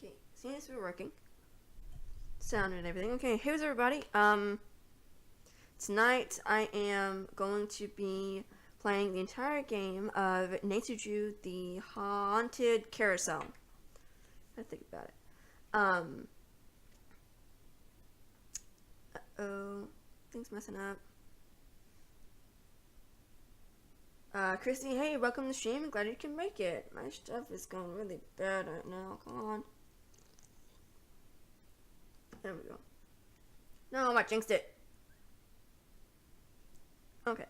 Okay, seems to be working. Sound and everything. Okay, here's everybody. Tonight I am going to be playing the entire game of Neitsuju, the Haunted Carousel. I think about it. Uh-oh. Things messing up. Christy, hey, welcome to the stream. Glad you can make it. My stuff is going really bad right now. Come on. There we go. No, I jinxed it. Okay.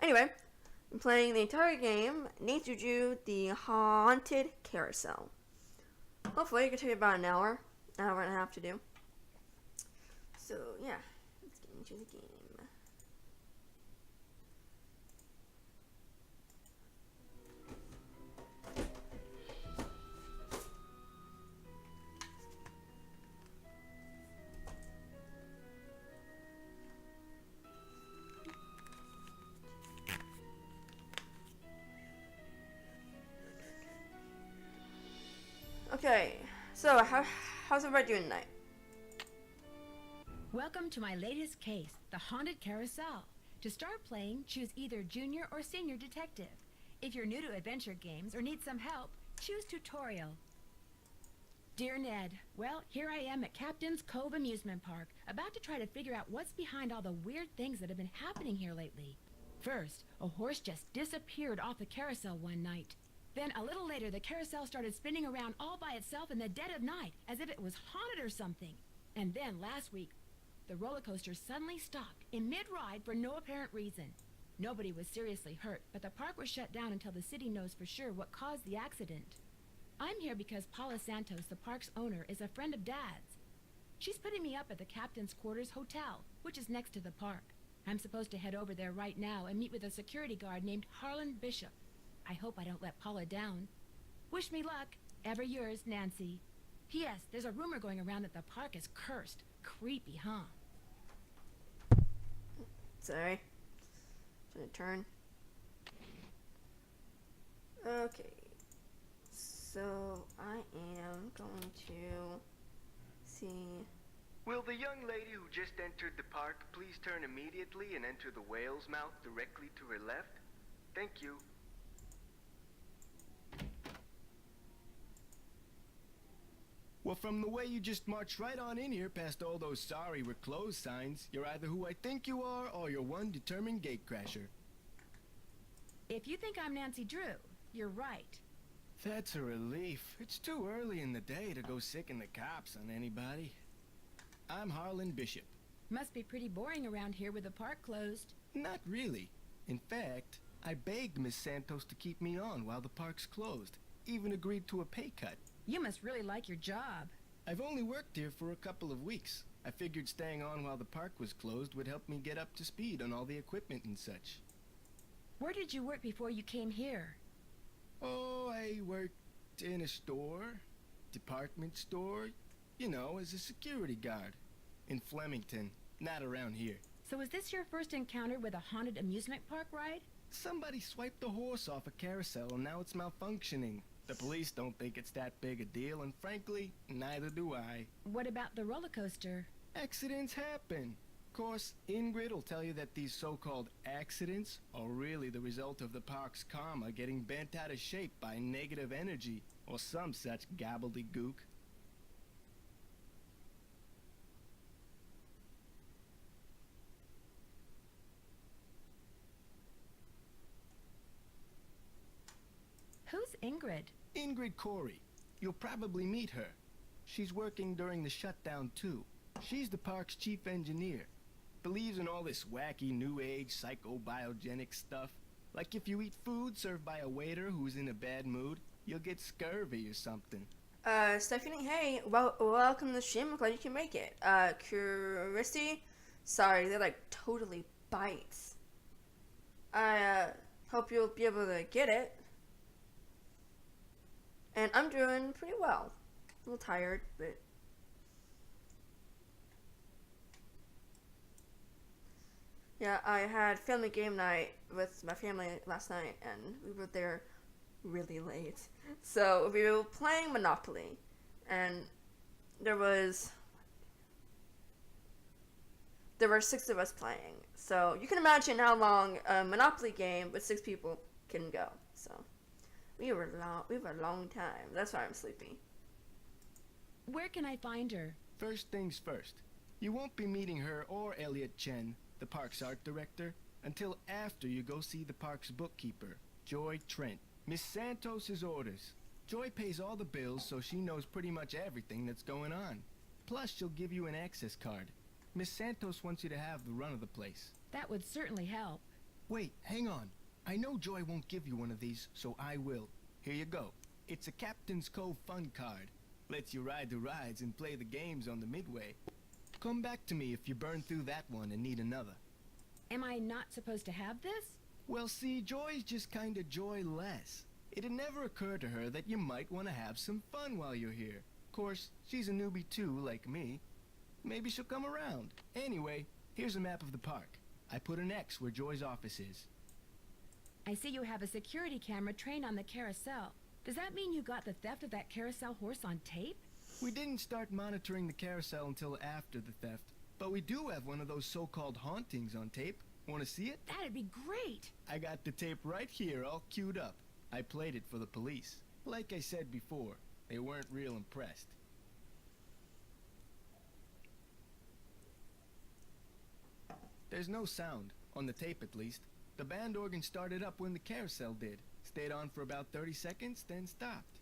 Anyway, I'm playing the entire game, Neitsuju, the Haunted Carousel. Hopefully it can take about an hour and a half to do. So, yeah. Let's get into the game. Okay, so how's everybody doing tonight? Welcome to my latest case, the Haunted Carousel. To start playing, choose either Junior or Senior Detective. If you're new to adventure games or need some help, choose Tutorial. Dear Ned, well, here I am at Captain's Cove Amusement Park, about to try to figure out what's behind all the weird things that have been happening here lately. First, a horse just disappeared off the carousel one night. Then, a little later, the carousel started spinning around all by itself in the dead of night, as if it was haunted or something. And then, last week, the roller coaster suddenly stopped in mid-ride for no apparent reason. Nobody was seriously hurt, but the park was shut down until the city knows for sure what caused the accident. I'm here because Paula Santos, the park's owner, is a friend of Dad's. She's putting me up at the Captain's Quarters Hotel, which is next to the park. I'm supposed to head over there right now and meet with a security guard named Harlan Bishop. I hope I don't let Paula down. Wish me luck. Ever yours, Nancy. P.S. There's a rumor going around that the park is cursed. Creepy, huh? Sorry. Should I turn? Okay. So, I am going to see... Will the young lady who just entered the park please turn immediately and enter the whale's mouth directly to her left? Thank you. Well, from the way you just marched right on in here past all those sorry we're closed signs, you're either who I think you are or you're one determined gatecrasher. If you think I'm Nancy Drew, you're right. That's a relief. It's too early in the day to go sicking the cops on anybody. I'm Harlan Bishop. Must be pretty boring around here with the park closed. Not really. In fact, I begged Miss Santos to keep me on while the park's closed. Even agreed to a pay cut. You must really like your job. I've only worked here for a couple of weeks. I figured staying on while the park was closed would help me get up to speed on all the equipment and such. Where did you work before you came here? Oh, I worked in a store, department store, you know, as a security guard. In Flemington, not around here. So is this your first encounter with a haunted amusement park ride? Somebody swiped the horse off a carousel and now it's malfunctioning. The police don't think it's that big a deal, and frankly, neither do I. What about the roller coaster? Accidents happen. Of course, Ingrid will tell you that these so-called accidents are really the result of the park's karma getting bent out of shape by negative energy, or some such gobbledygook. Who's Ingrid? Ingrid Corey. You'll probably meet her. She's working during the shutdown too. She's the park's chief engineer. Believes in all this wacky new age psychobiogenic stuff. Like if you eat food served by a waiter who's in a bad mood, you'll get scurvy or something. Stephanie, hey, welcome to the stream. I'm glad you can make it. Christy, sorry, they're like totally bites. I, hope you'll be able to get it. And I'm doing pretty well. A little tired, but... Yeah, I had family game night with my family last night, and we were there really late. So we were playing Monopoly, and there was there were 6 of us playing. So you can imagine how long a Monopoly game with 6 people can go. So we were a long time. That's why I'm sleepy. Where can I find her? First things first. You won't be meeting her or Elliot Chen, the park's art director, until after you go see the park's bookkeeper, Joy Trent. Miss Santos' orders. Joy pays all the bills, so she knows pretty much everything that's going on. Plus, she'll give you an access card. Miss Santos wants you to have the run of the place. That would certainly help. Wait, hang on. I know Joy won't give you one of these, so I will. Here you go. It's a Captain's Cove fun card. Lets you ride the rides and play the games on the Midway. Come back to me if you burn through that one and need another. Am I not supposed to have this? Well, see, Joy's just kinda joyless. It'd never occur to her that you might want to have some fun while you're here. Of course, she's a newbie too, like me. Maybe she'll come around. Anyway, here's a map of the park. I put an X where Joy's office is. I see you have a security camera trained on the carousel. Does that mean you got the theft of that carousel horse on tape? We didn't start monitoring the carousel until after the theft, but we do have one of those so-called hauntings on tape. Want to see it? That'd be great. I got the tape right here, all queued up. I played it for the police. Like I said before, they weren't real impressed. There's no sound, on the tape at least. The band organ started up when the carousel did. Stayed on for about 30 seconds, then stopped.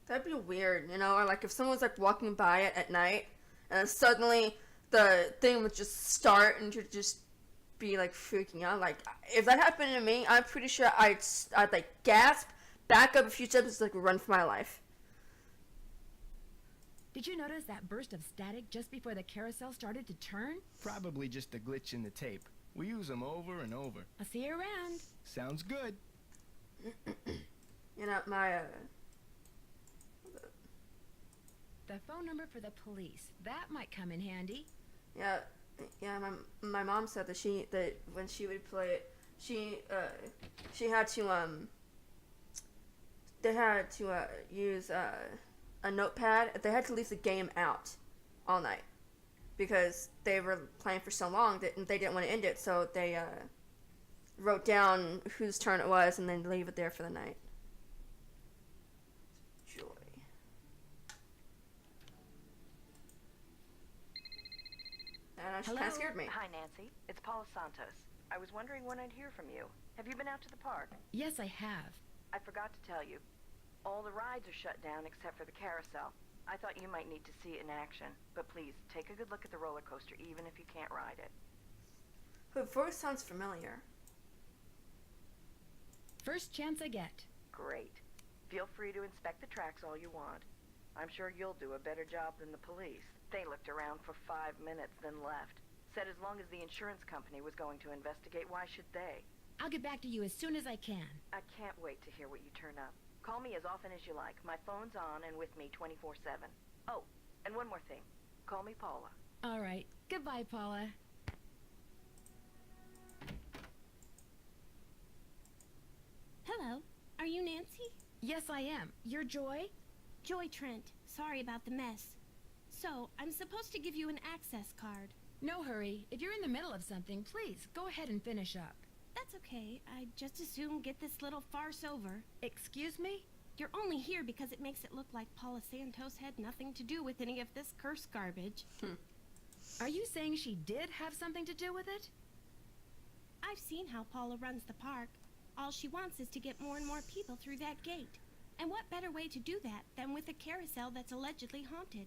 That'd be weird, you know, or like if someone's like walking by it at night, and then suddenly the thing would just start and you'd just be like freaking out. Like if that happened to me, I'm pretty sure I'd like gasp, back up a few steps, like run for my life. Did you notice that burst of static just before the carousel started to turn? Probably just a glitch in the tape. We use them over and over. I'll see you around. Sounds good. You know, my The phone number for the police. That might come in handy. yeah, my mom said that when she would play it, she had to they had to use a notepad. They had to leave the game out all night because they were playing for so long that they didn't want to end it. So they wrote down whose turn it was and then leave it there for the night. Joy. And she kind of scared me. Hi, Nancy. It's Paula Santos. I was wondering when I'd hear from you. Have you been out to the park? Yes, I have. I forgot to tell you. All the rides are shut down except for the carousel. I thought you might need to see it in action. But please, take a good look at the roller coaster, even if you can't ride it. Her voice sounds familiar. First chance I get. Great. Feel free to inspect the tracks all you want. I'm sure you'll do a better job than the police. They looked around for 5 minutes, then left. Said as long as the insurance company was going to investigate, why should they? I'll get back to you as soon as I can. I can't wait to hear what you turn up. Call me as often as you like. My phone's on and with me 24/7. Oh, and one more thing. Call me Paula. All right. Goodbye, Paula. Hello, are you Nancy? Yes, I am. You're Joy? Joy Trent. Sorry about the mess. So, I'm supposed to give you an access card. No hurry. If you're in the middle of something, please go ahead and finish up. That's okay. I'd just as soon get this little farce over. Excuse me? You're only here because it makes it look like Paula Santos had nothing to do with any of this cursed garbage. Are you saying she did have something to do with it? I've seen how Paula runs the park. All she wants is to get more and more people through that gate. And what better way to do that than with a carousel that's allegedly haunted?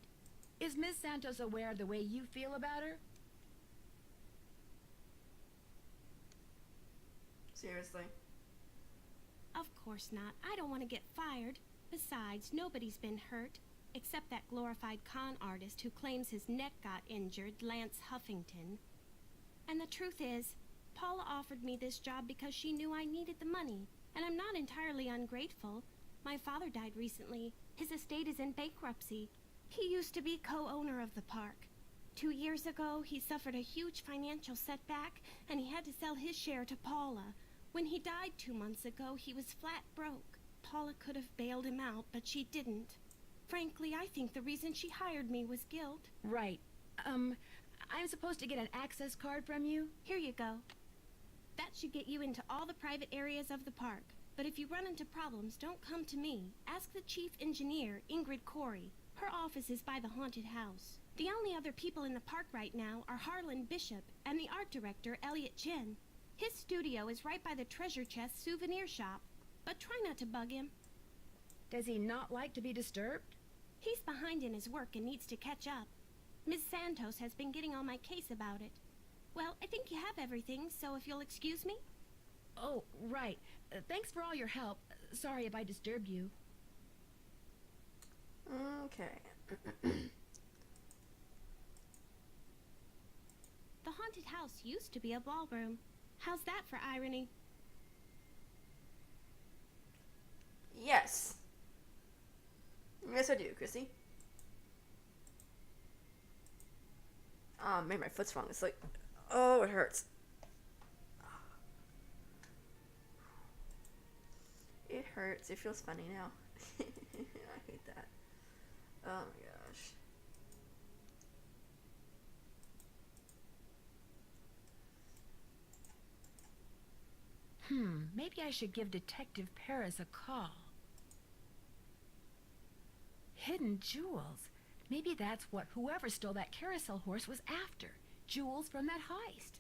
Is Miss Santos aware of the way you feel about her? Seriously. Of course not. I don't want to get fired. Besides, nobody's been hurt, except that glorified con artist who claims his neck got injured, Lance Huffington. And the truth is, Paula offered me this job because she knew I needed the money, and I'm not entirely ungrateful. My father died recently. His estate is in bankruptcy. He used to be co-owner of the park. 2 years ago, he suffered a huge financial setback, and he had to sell his share to Paula. When he died 2 months ago, he was flat broke. Paula could have bailed him out, but she didn't. Frankly, I think the reason she hired me was guilt. Right. I'm supposed to get an access card from you? Here you go. That should get you into all the private areas of the park. But if you run into problems, don't come to me. Ask the chief engineer, Ingrid Corey. Her office is by the haunted house. The only other people in the park right now are Harlan Bishop and the art director, Elliot Chin. His studio is right by the treasure chest souvenir shop. But try not to bug him. Does he not like to be disturbed? He's behind in his work and needs to catch up. Ms. Santos has been getting on my case about it. Well, I think you have everything, so if you'll excuse me. Oh, right. Thanks for all your help. Sorry if I disturbed you. Okay. The haunted house used to be a ballroom. How's that for irony? Yes. Yes, I do, Chrissy. Oh, man, my foot's wrong. It's like, oh, it hurts. It hurts. It feels funny now. I hate that. Oh my gosh. Maybe I should give Detective Paris a call. Hidden jewels. Maybe that's what whoever stole that carousel horse was after. Jewels from that heist.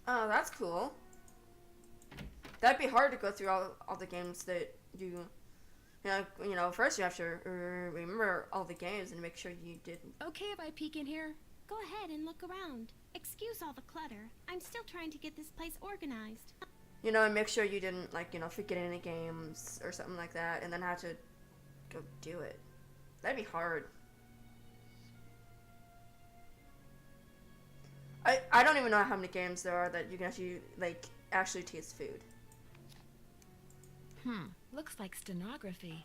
Oh, that's cool. That'd be hard to go through all the games that you know, first you have to remember all the games and make sure you did. Okay if I peek in here? Go ahead and look around. Excuse all the clutter. I'm still trying to get this place organized. You know, and make sure you didn't, like, you know, forget any games or something like that, and then have to go do it. That'd be hard. I don't even know how many games there are that you can actually taste food. Looks like stenography.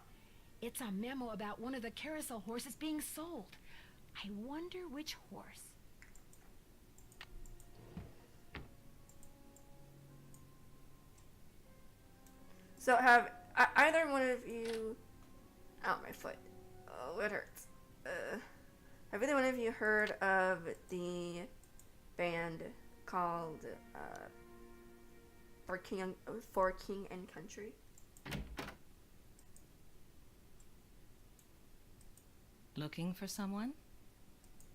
It's a memo about one of the carousel horses being sold. I wonder which horse. So have either one of you... Ow, my foot. Oh, it hurts. Have either one of you heard of the band called For King and Country? Looking for someone?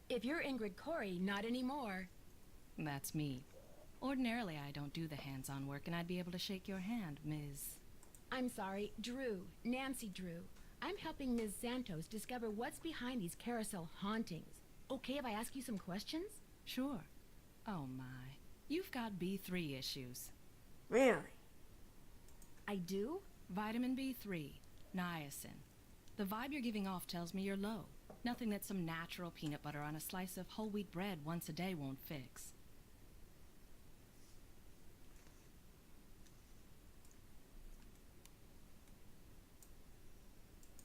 If you're Ingrid Corey, not anymore. That's me. Ordinarily, I don't do the hands-on work, and I'd be able to shake your hand, Ms. I'm sorry, Drew. Nancy Drew. I'm helping Ms. Santos discover what's behind these carousel hauntings. Okay if I ask you some questions? Sure. Oh my. You've got B3 issues. Really? I do? Vitamin B3. Niacin. The vibe you're giving off tells me you're low. Nothing that some natural peanut butter on a slice of whole wheat bread once a day won't fix.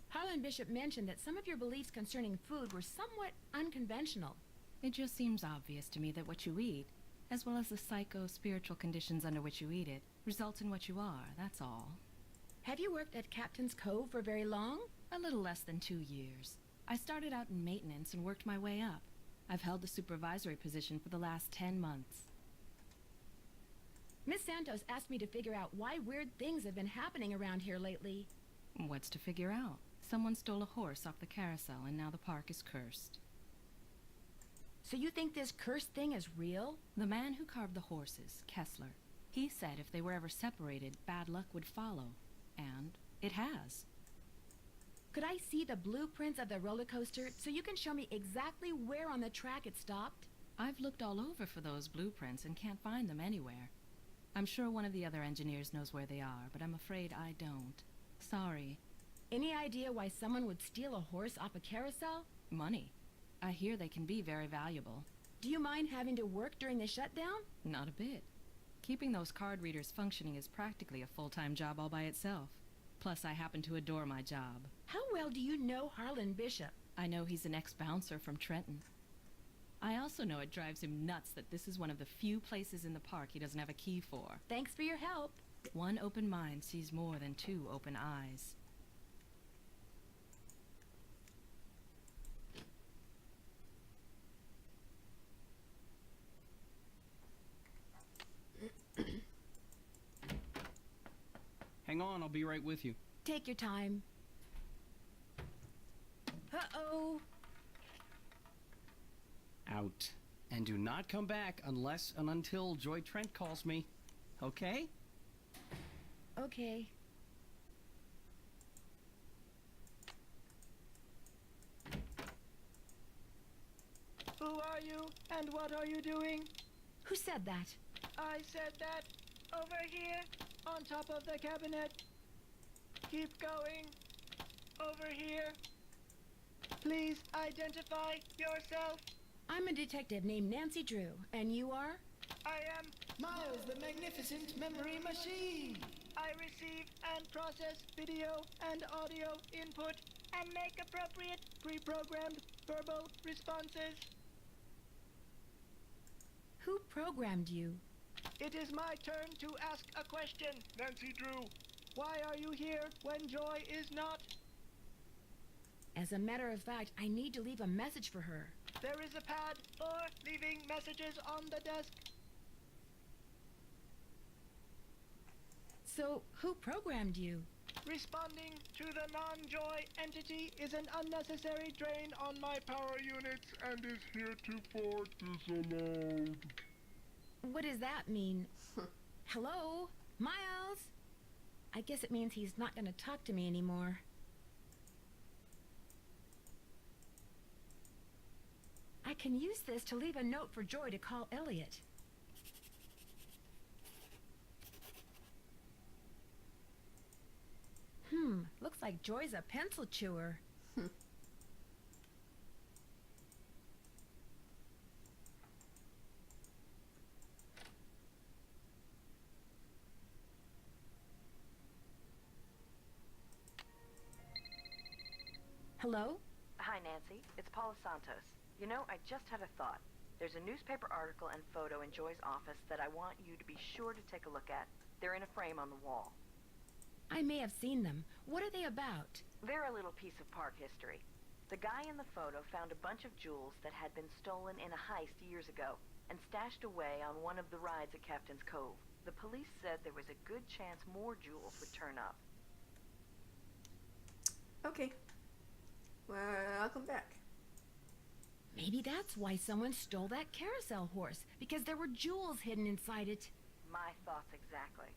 Harlan Bishop mentioned that some of your beliefs concerning food were somewhat unconventional. It just seems obvious to me that what you eat, as well as the psycho-spiritual conditions under which you eat it, results in what you are, that's all. Have you worked at Captain's Cove for very long? A little less than 2 years. I started out in maintenance and worked my way up. I've held the supervisory position for the last 10 months. Miss Santos asked me to figure out why weird things have been happening around here lately. What's to figure out? Someone stole a horse off the carousel and now the park is cursed. So you think this cursed thing is real? The man who carved the horses, Kessler, he said if they were ever separated, bad luck would follow. And it has. Could I see the blueprints of the roller coaster so you can show me exactly where on the track it stopped? I've looked all over for those blueprints and can't find them anywhere. I'm sure one of the other engineers knows where they are, but I'm afraid I don't. Sorry. Any idea why someone would steal a horse off a carousel? Money. I hear they can be very valuable. Do you mind having to work during the shutdown? Not a bit. Keeping those card readers functioning is practically a full-time job all by itself. Plus, I happen to adore my job. How well do you know Harlan Bishop? I know he's an ex-bouncer from Trenton. I also know it drives him nuts that this is one of the few places in the park he doesn't have a key for. Thanks for your help. One open mind sees more than two open eyes. Hang on, I'll be right with you. Take your time. Uh-oh. Out. And do not come back unless and until Joy Trent calls me. Okay? Okay. Who are you, and what are you doing? Who said that? I said that. Over here, on top of the cabinet. Keep going. Over here. Please identify yourself. I'm a detective named Nancy Drew, and you are? I am. Miles, the magnificent memory machine! I receive and process video and audio input and make appropriate pre-programmed verbal responses. Who programmed you? It is my turn to ask a question. Nancy Drew, why are you here when Joy is not? As a matter of fact, I need to leave a message for her. There is a pad for leaving messages on the desk. So, who programmed you? Responding to the non-Joy entity is an unnecessary drain on my power units and is heretofore disallowed. What does that mean? Hello? Miles? I guess it means he's not going to talk to me anymore. I can use this to leave a note for Joy to call Elliot. Looks like Joy's a pencil chewer. Hello? Hi, Nancy. It's Paula Santos. You know, I just had a thought. There's a newspaper article and photo in Joy's office that I want you to be sure to take a look at. They're in a frame on the wall. I may have seen them. What are they about? They're a little piece of park history. The guy in the photo found a bunch of jewels that had been stolen in a heist years ago and stashed away on one of the rides at Captain's Cove. The police said there was a good chance more jewels would turn up. Okay. Well, I'll come back. Maybe that's why someone stole that carousel horse, because there were jewels hidden inside it. My thoughts exactly.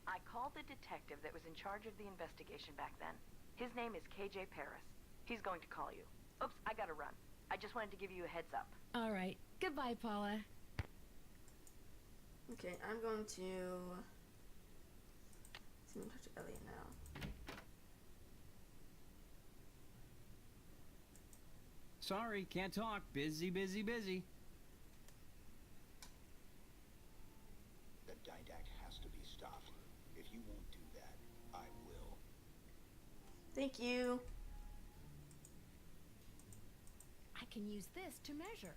I called the detective that was in charge of the investigation back then. His name is KJ Paris. He's going to call you. Oops, I gotta run. I just wanted to give you a heads up. All right. Goodbye, Paula. Okay, I'm going to see if I can talk to Elliot now. Sorry, can't talk. Busy, busy, busy. The Didact has to be stopped. If you won't do that, I will. Thank you. I can use this to measure.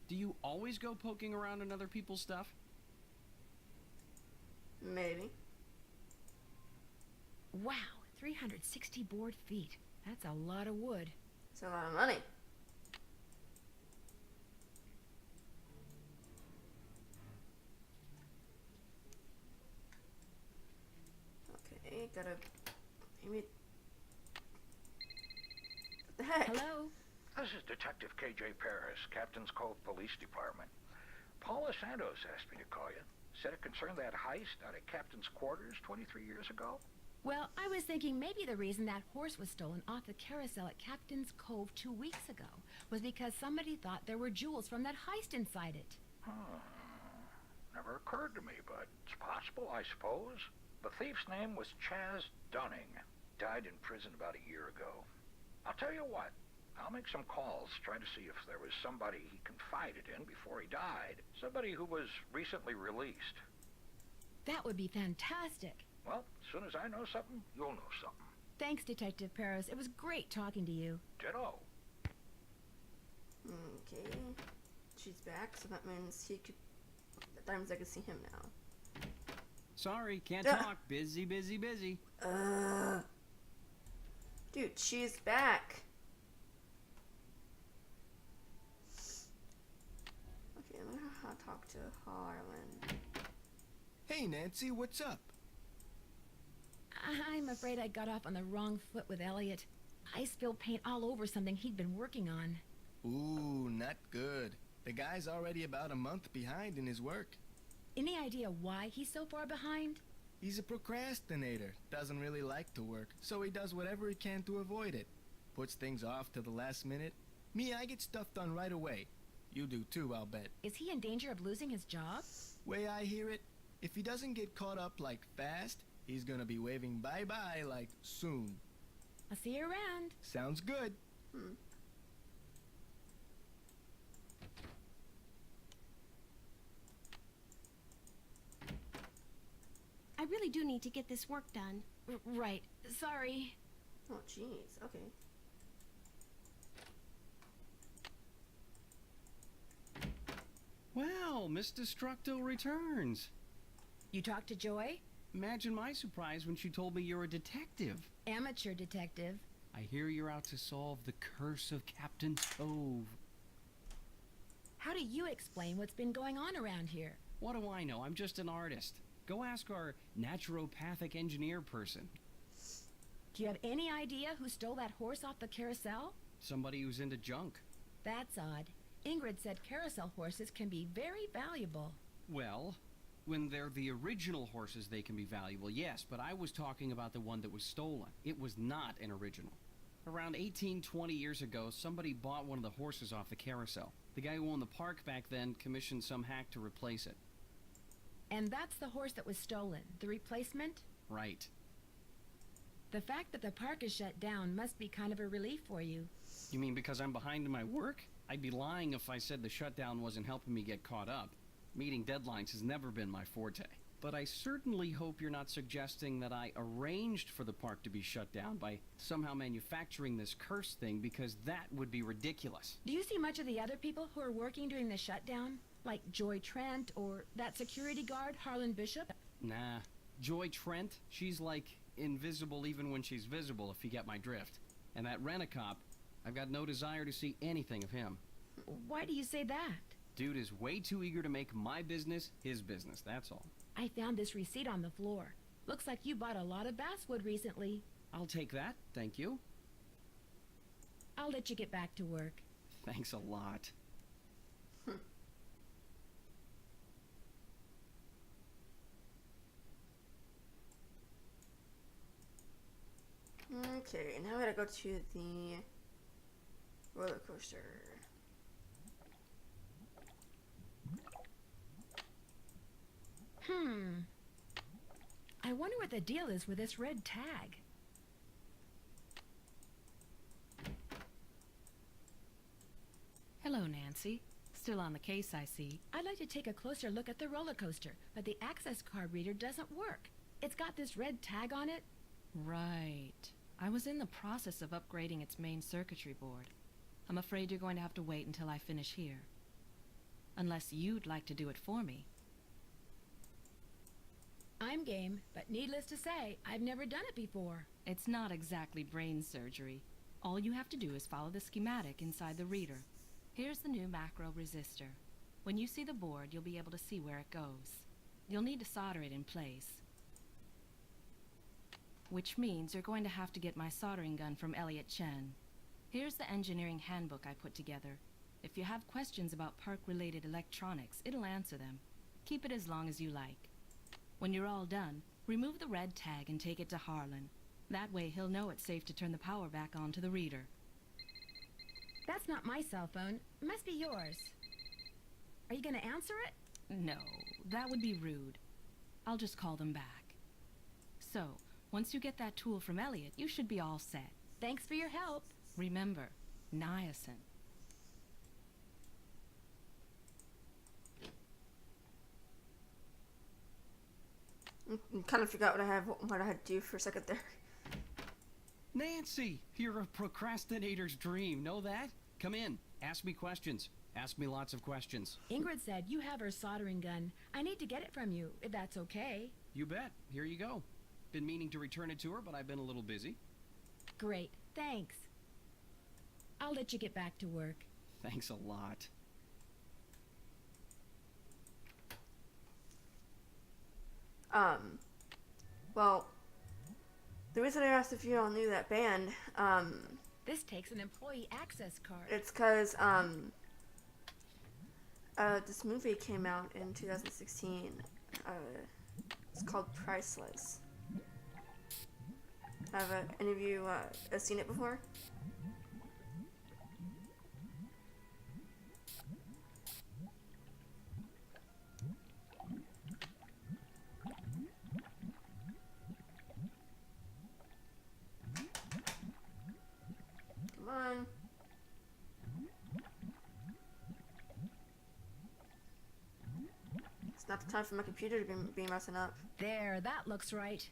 Do you always go poking around in other people's stuff? Maybe. Wow, 360 board feet. That's a lot of wood. It's a lot of money. Okay, gotta maybe. What the heck? Hello? This is Detective KJ Paris, Captain's Cove Police Department. Paula Santos asked me to call you. Said it concerned that heist out at Captain's quarters 23 years ago. Well, I was thinking maybe the reason that horse was stolen off the carousel at Captain's Cove 2 weeks ago was because somebody thought there were jewels from that heist inside it. Never occurred to me, but it's possible, I suppose. The thief's name was Chaz Dunning. Died in prison about a year ago. I'll tell you what. I'll make some calls, try to see if there was somebody he confided in before he died. Somebody who was recently released. That would be fantastic. Well, as soon as I know something, you'll know something. Thanks, Detective Paris. It was great talking to you. Ditto. Okay. She's back, so that means that means I can see him now. Sorry, can't talk. Busy, busy, busy. Dude, she's back. Okay, I'm gonna talk to Harlan. Hey, Nancy, what's up? I'm afraid I got off on the wrong foot with Elliot. I spilled paint all over something he'd been working on. Ooh, not good. The guy's already about a month behind in his work. Any idea why he's so far behind? He's a procrastinator, doesn't really like to work, so he does whatever he can to avoid it. Puts things off to the last minute. Me, I get stuff done right away. You do too, I'll bet. Is he in danger of losing his job? Way I hear it, if he doesn't get caught up like fast, he's gonna be waving bye-bye like soon. I'll see you around. Sounds good. I really do need to get this work done. Right. Sorry. Oh, jeez. Okay. Well, Miss Destructo returns. You talked to Joy? Imagine my surprise when she told me you're a detective. Amateur detective. I hear you're out to solve the curse of Captain's Cove. How do you explain what's been going on around here? What do I know? I'm just an artist. Go ask our naturopathic engineer person. Do you have any idea who stole that horse off the carousel? Somebody who's into junk. That's odd. Ingrid said carousel horses can be very valuable. Well, when they're the original horses, they can be valuable, yes, but I was talking about the one that was stolen. It was not an original. Around 20 years ago, somebody bought one of the horses off the carousel. The guy who owned the park back then commissioned some hack to replace it. And that's the horse that was stolen, the replacement? Right. The fact that the park is shut down must be kind of a relief for you. You mean because I'm behind in my work? I'd be lying if I said the shutdown wasn't helping me get caught up. Meeting deadlines has never been my forte. But I certainly hope you're not suggesting that I arranged for the park to be shut down by somehow manufacturing this curse thing, because that would be ridiculous. Do you see much of the other people who are working during the shutdown? Like Joy Trent or that security guard, Harlan Bishop? Nah. Joy Trent, she's like invisible even when she's visible, if you get my drift. And that rent-a-cop, I've got no desire to see anything of him. Why do you say that? Dude is way too eager to make my business his business, that's all. I found this receipt on the floor. Looks like you bought a lot of basswood recently. I'll take that, thank you. I'll let you get back to work. Thanks a lot. Okay, now I gotta go to the roller coaster. I wonder what the deal is with this red tag. Hello, Nancy. Still on the case, I see. I'd like to take a closer look at the roller coaster, but the access card reader doesn't work. It's got this red tag on it. Right. I was in the process of upgrading its main circuitry board. I'm afraid you're going to have to wait until I finish here. Unless you'd like to do it for me. I'm game, but needless to say, I've never done it before. It's not exactly brain surgery. All you have to do is follow the schematic inside the reader. Here's the new macro resistor. When you see the board, you'll be able to see where it goes. You'll need to solder it in place. Which means you're going to have to get my soldering gun from Elliot Chen. Here's the engineering handbook I put together. If you have questions about park-related electronics, it'll answer them. Keep it as long as you like. When you're all done, Remove the red tag and take it to Harlan. That way he'll know it's safe to turn the power back on to the reader. That's not my cell phone. It must be yours. Are you gonna answer it? No, that would be rude. I'll just call them back. So, once you get that tool from Elliot, you should be all set. Thanks for your help. Remember, niacin. Kind of forgot what I had to do for a second there. Nancy, you're a procrastinator's dream. Know that? Come in. Ask me questions. Ask me lots of questions. Ingrid said you have her soldering gun. I need to get it from you, if that's okay. You bet. Here you go. Been meaning to return it to her, but I've been a little busy. Great, thanks. I'll let you get back to work. Thanks a lot. Well, the reason I asked if you all knew that band, This takes an employee access card. it's because, this movie came out in 2016. It's called Priceless. Have any of you seen it before? Come on. It's not the time for my computer to be messing up. There, that looks right.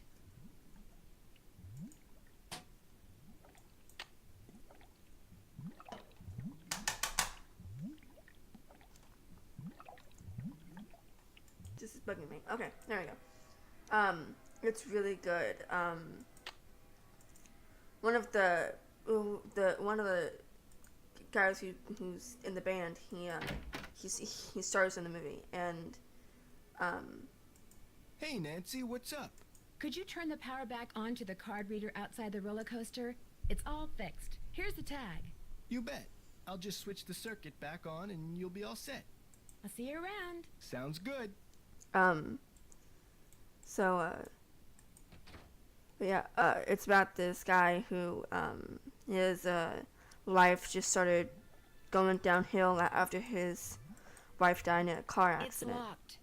This is bugging me. Okay, there we go. It's really good. One of the guys who's in the band, he stars in the movie, and Hey, Nancy, what's up? Could you turn the power back on to the card reader outside the roller coaster? It's all fixed. Here's the tag. You bet. I'll just switch the circuit back on and you'll be all set. I'll see you around. Sounds good. it's about this guy who, his, life just started going downhill after his wife died in a car accident. It's locked.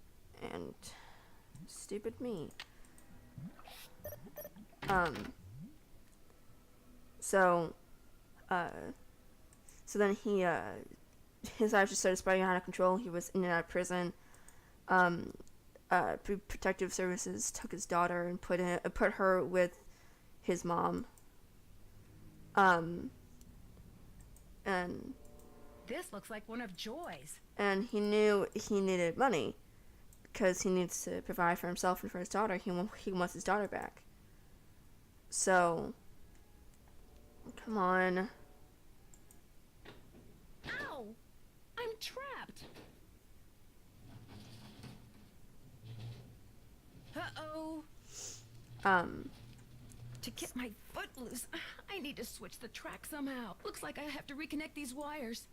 And stupid me. So then his life just started spiraling out of control. He was in and out of prison. Protective services took his daughter and put her with his mom. And This looks like one of Joy's. and he knew he needed money because he needs to provide for himself and for his daughter. He wants his daughter back. So, come on. Ow! I'm trapped. Uh-oh. To get my foot loose, I need to switch the track somehow. Looks like I have to reconnect these wires.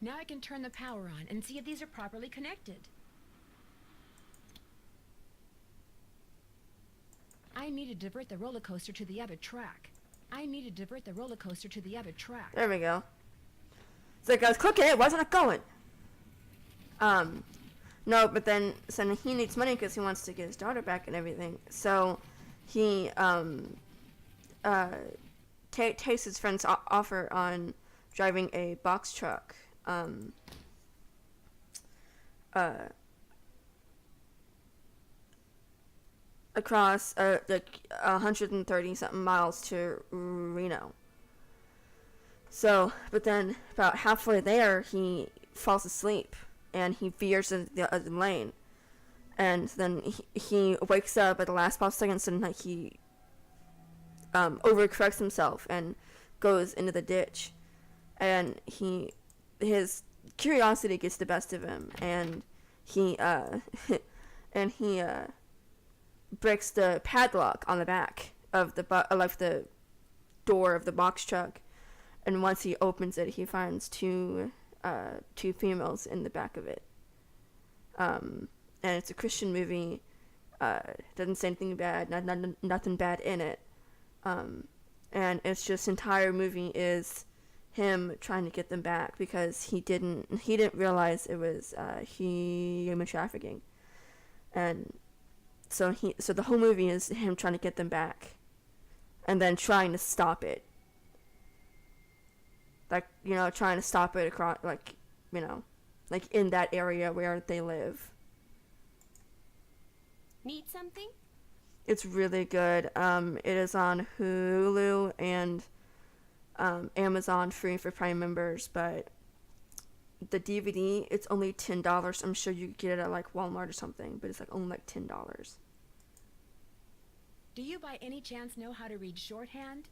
Now I can turn the power on and see if these are properly connected. I need to divert the roller coaster to the other track. There we go. It's like I was clicking it, wasn't it going? No, but then he needs money because he wants to get his daughter back and everything. So he takes his friend's offer on driving a box truck. Across like 130 something miles to Reno. So, but then about halfway there, he falls asleep and he veers into the other lane, and then he wakes up at the last possible seconds and like he overcorrects himself and goes into the ditch, and his curiosity gets the best of him, and he breaks the padlock on the back of the the door of the box truck, and once he opens it, he finds two females in the back of it. And it's a Christian movie. Doesn't say anything bad, nothing bad in it. And it's just entire movie is him trying to get them back because he didn't realize it was human trafficking, and so the whole movie is him trying to get them back, and then trying to stop it. Like, trying to stop it across, like in that area where they live. Need something? It's really good. It is on Hulu and Amazon free for Prime members, but the DVD, it's only $10. I'm sure you could get it at like Walmart or something, but it's like only like $10. Do you by any chance know how to read shorthand?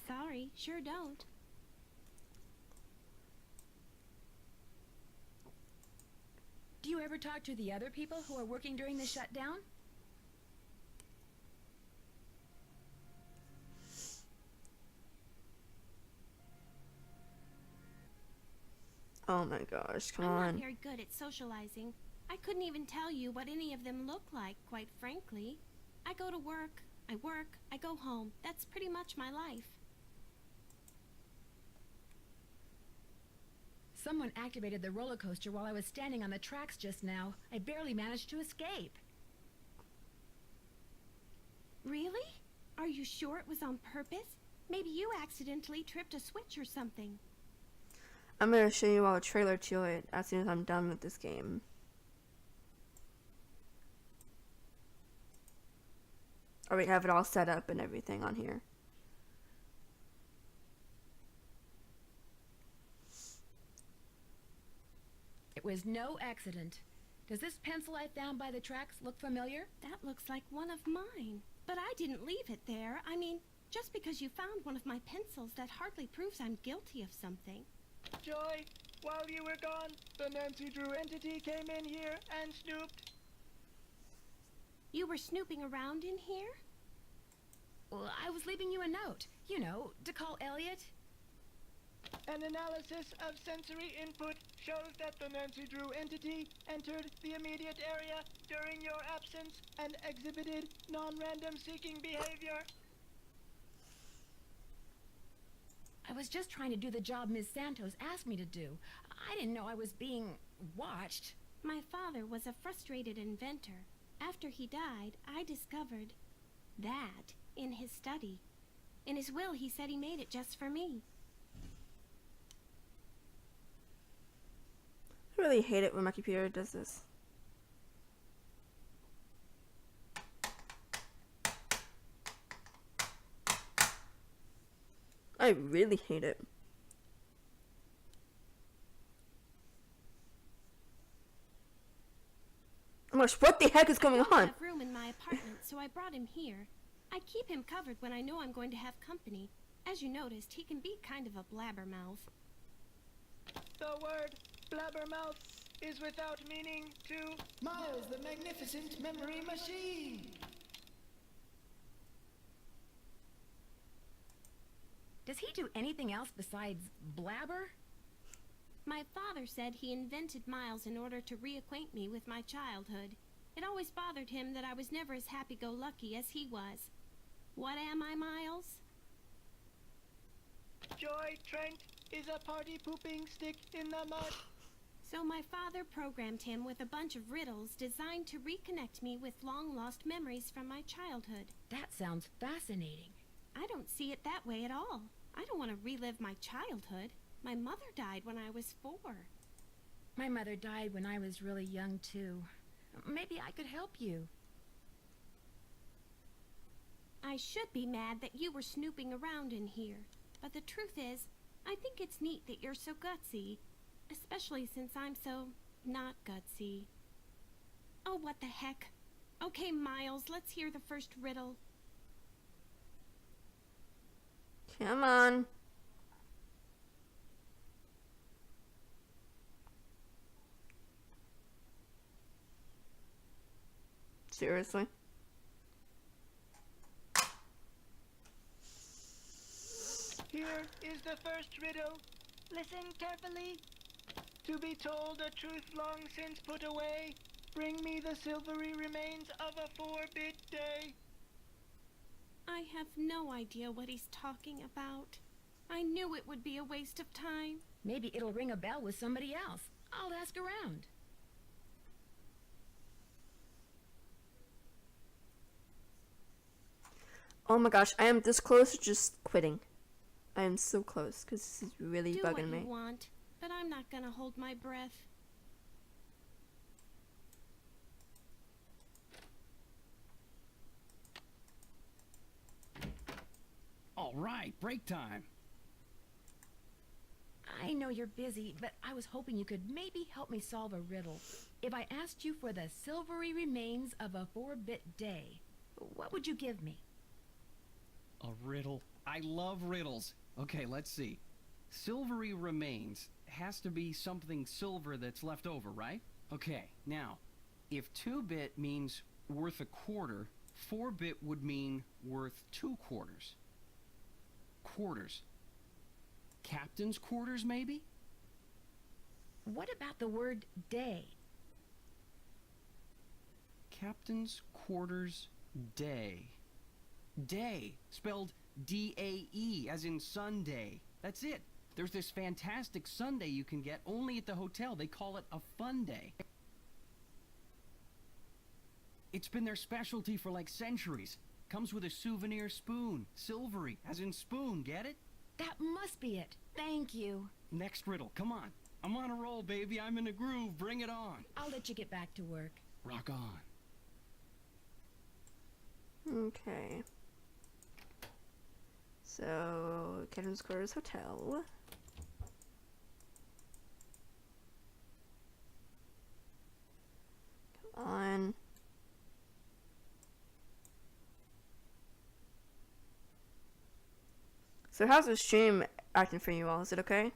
Sorry, sure don't. Do you ever talk to the other people who are working during the shutdown? Oh my gosh, come I'm on. not very good at socializing. I couldn't even tell you what any of them look like, quite frankly. I go to work, I go home. That's pretty much my life. Someone activated the roller coaster while I was standing on the tracks just now. I barely managed to escape. Really? Are you sure it was on purpose? Maybe you accidentally tripped a switch or something. I'm going to show you all a trailer to it as soon as I'm done with this game. I already have it all set up and everything on here. It was no accident. Does this pencil I found by the tracks look familiar? That looks like one of mine. But I didn't leave it there. I mean, just because you found one of my pencils, that hardly proves I'm guilty of something. Joy, while you were gone, the Nancy Drew entity came in here and snooped. You were snooping around in here? Well, I was leaving you a note. You know, to call Elliot. An analysis of sensory input shows that the Nancy Drew entity entered the immediate area during your absence and exhibited non-random seeking behavior. I was just trying to do the job Ms. Santos asked me to do. I didn't know I was being watched. My father was a frustrated inventor. After he died, I discovered that in his study. In his will, he said he made it just for me. I really hate it when my computer does this. I really hate it. Oh my gosh, what the heck is going on? I have room in my apartment, so I brought him here. I keep him covered when I know I'm going to have company. As you noticed, he can be kind of a blabbermouth. The word blabbermouth is without meaning to Miles, the magnificent memory machine! Does he do anything else besides blabber? My father said he invented Miles in order to reacquaint me with my childhood. It always bothered him that I was never as happy-go-lucky as he was. What am I, Miles? Joy Trent is a party-pooping stick in the mud. So my father programmed him with a bunch of riddles designed to reconnect me with long-lost memories from my childhood. That sounds fascinating. I don't see it that way at all. I don't want to relive my childhood. My mother died when I was 4. My mother died when I was really young, too. Maybe I could help you. I should be mad that you were snooping around in here. But the truth is, I think it's neat that you're so gutsy. Especially since I'm so not gutsy. Oh, what the heck. Okay, Miles, let's hear the first riddle. Come on. Seriously? Here is the first riddle. Listen carefully. To be told a truth long since put away, bring me the silvery remains of a 4-bit day. I have no idea what he's talking about. I knew it would be a waste of time. Maybe it'll ring a bell with somebody else. I'll ask around. Oh my gosh, I am this close to just quitting. I am so close because this is really Do bugging what me. you want, but I'm not gonna hold my breath. All right, break time. I know you're busy, but I was hoping you could maybe help me solve a riddle. If I asked you for the silvery remains of a 4-bit day, what would you give me? A riddle. I love riddles. Okay, let's see. Silvery remains has to be something silver that's left over, right? Okay, now, if 2-bit means worth a quarter, 4-bit would mean worth 2 quarters. Quarters. Captain's quarters, maybe? What about the word day? Captain's quarters day. Day, spelled D-A-E, as in Sunday. That's it. There's this fantastic sundae you can get only at the hotel. They call it a fun day. It's been their specialty for like centuries. Comes with a souvenir spoon. Silvery, as in spoon, get it? That must be it. Thank you. Next riddle, come on. I'm on a roll, baby. I'm in a groove. Bring it on. I'll let you get back to work. Rock on. Okay. So, Captain's Quarters Hotel. Come on. So how's the stream acting for you all? Is it okay?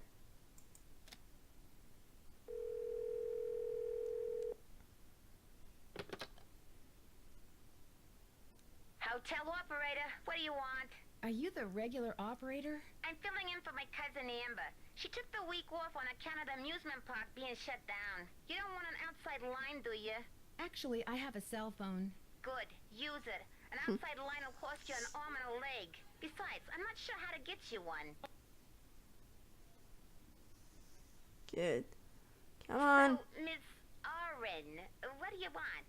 Hotel operator, what do you want? Are you the regular operator? I'm filling in for my cousin Amber. She took the week off on account of the amusement park being shut down. You don't want an outside line, do you? Actually, I have a cell phone. Good, use it. An outside line will cost you an arm and a leg. Besides, I'm not sure how to get you one. Good. Come on. So, Miss Oren, what do you want?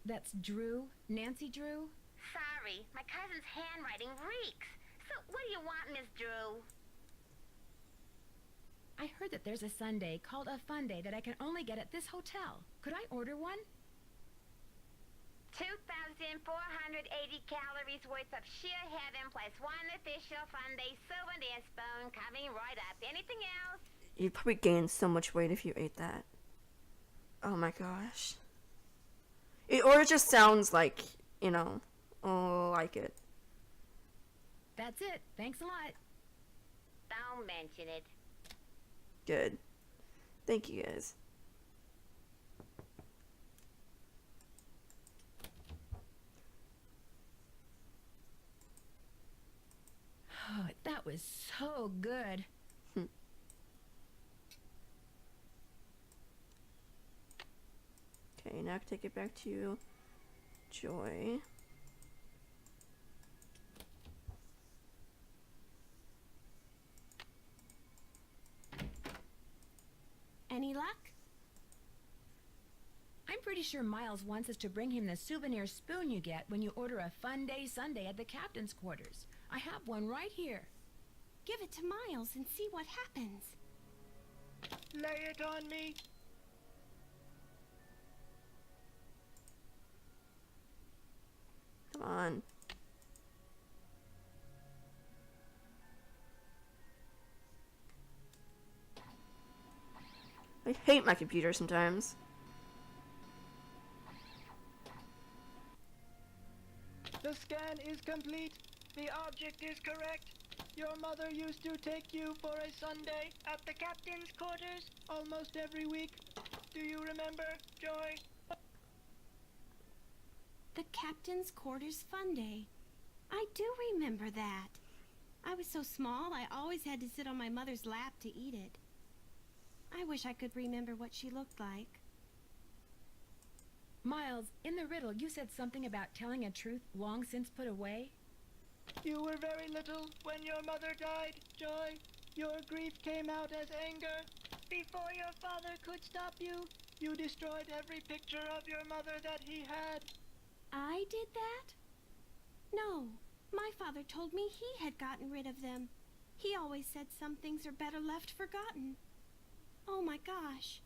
That's Drew. Nancy Drew? Sorry, my cousin's handwriting reeks. So, what do you want, Miss Drew? I heard that there's a sundae called a fun day that I can only get at this hotel. Could I order one? 2,480 calories worth of sheer heaven plus one official fun day souvenir spoon coming right up. Anything else? You'd probably gain so much weight if you ate that. Oh my gosh. Or it just sounds like, you know, like it. That's it. Thanks a lot. Don't mention it. Good. Thank you guys. Oh, that was so good. Okay, now I can take it back to Joy. Any luck? I'm pretty sure Miles wants us to bring him the souvenir spoon you get when you order a fun day sundae at the captain's quarters. I have one right here. Give it to Miles and see what happens. Lay it on me. Come on. I hate my computer sometimes. The scan is complete. The object is correct. Your mother used to take you for a Sunday at the captain's quarters almost every week. Do you remember, Joy? The captain's quarters fun day. I do remember that. I was so small, I always had to sit on my mother's lap to eat it. I wish I could remember what she looked like. Miles, in the riddle, you said something about telling a truth long since put away? You were very little when your mother died, Joy. Your grief came out as anger. Before your father could stop you, you destroyed every picture of your mother that he had. I did that? No, my father told me he had gotten rid of them. He always said some things are better left forgotten. Oh my gosh.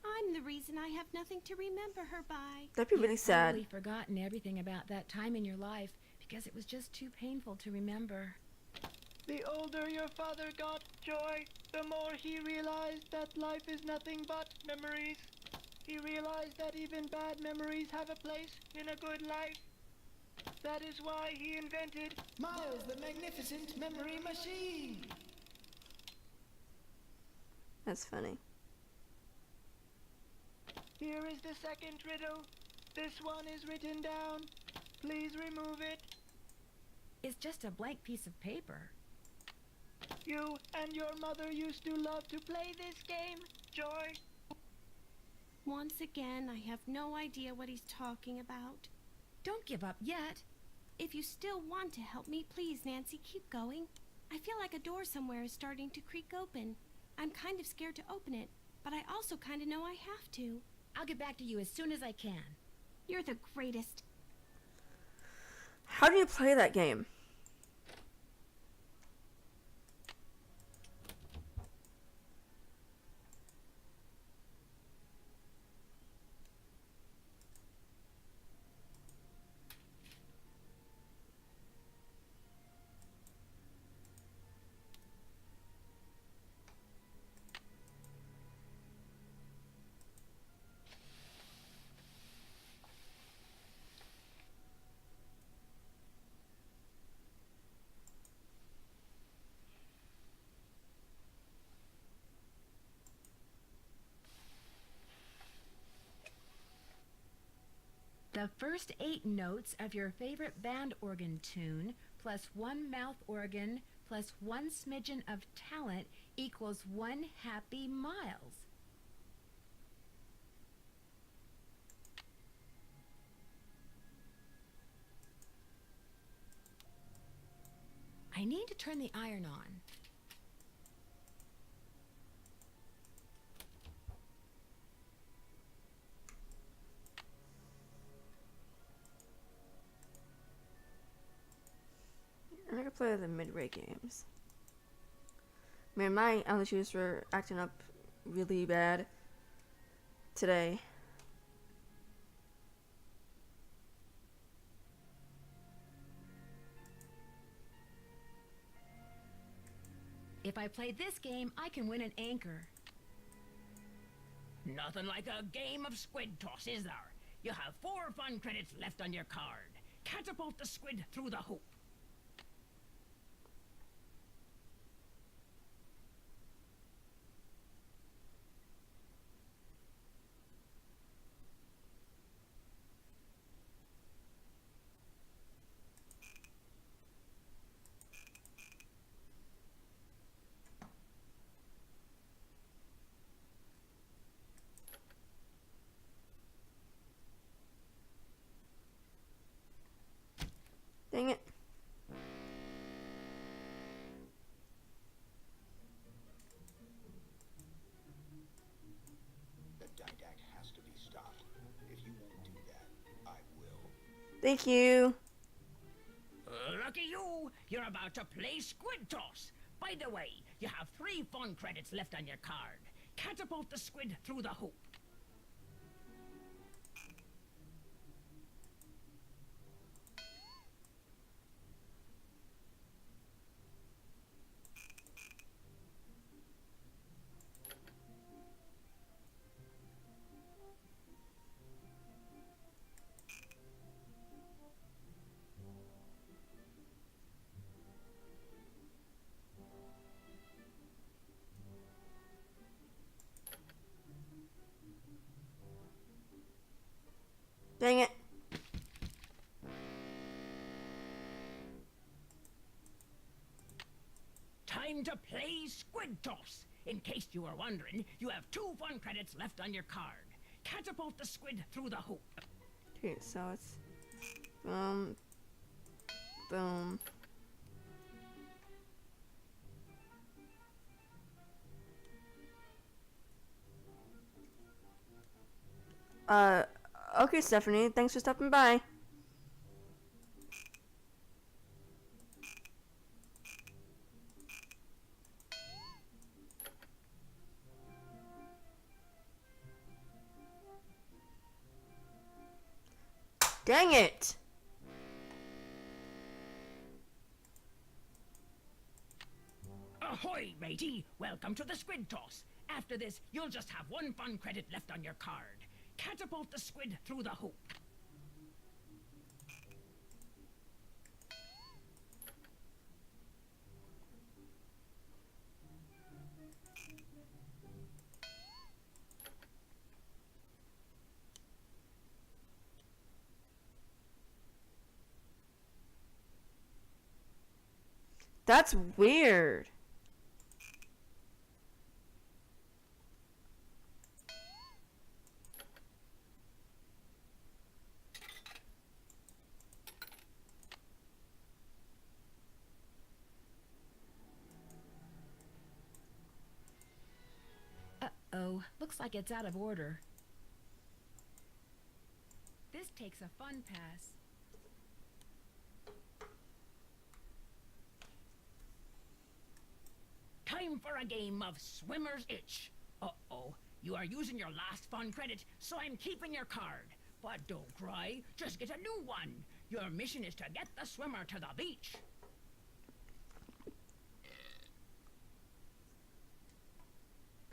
I'm the reason I have nothing to remember her by. That'd be really sad. You've probably forgotten everything about that time in your life because it was just too painful to remember. The older your father got, Joy, the more he realized that life is nothing but memories. He realized that even bad memories have a place in a good life. That is why he invented Miles, the magnificent memory machine. That's funny. Here is the second riddle. This one is written down. Please remove it. It's just a blank piece of paper. You and your mother used to love to play this game, Joy. Once again, I have no idea what he's talking about. Don't give up yet. If you still want to help me, please, Nancy, keep going. I feel like a door somewhere is starting to creak open. I'm kind of scared to open it, but I also kind of know I have to. I'll get back to you as soon as I can. You're the greatest. How do you play that game? The first 8 notes of your favorite band organ tune plus 1 mouth organ plus 1 smidgen of talent equals 1 happy Miles. I need to turn the iron on. I'm gonna play the mid-rate games. Man, my allergies were acting up really bad today. If I play this game, I can win an anchor. Nothing like a game of squid toss, is there? You have 4 fun credits left on your card. Catapult the squid through the hoop. Dang it. The didact has to be stopped. If you won't do that, I will. Thank you. Lucky you! You're about to play squid toss. By the way, you have 3 fun credits left on your card. Catapult the squid through the hoop. time to play Squid Toss. In case you were wondering, you have 2 fun credits left on your card. Catapult the squid through the hoop. Okay, so it's boom, boom. Okay, Stephanie, thanks for stopping by. Dang it! Ahoy, matey! Welcome to the Squid Toss. After this, you'll just have 1 fun credit left on your card. Catapult the squid through the hoop. That's weird. Uh-oh, looks like it's out of order. This takes a fun pass. Time for a game of Swimmer's Itch. Uh-oh, you are using your last fun credit, so I'm keeping your card. But don't cry, just get a new one. Your mission is to get the swimmer to the beach.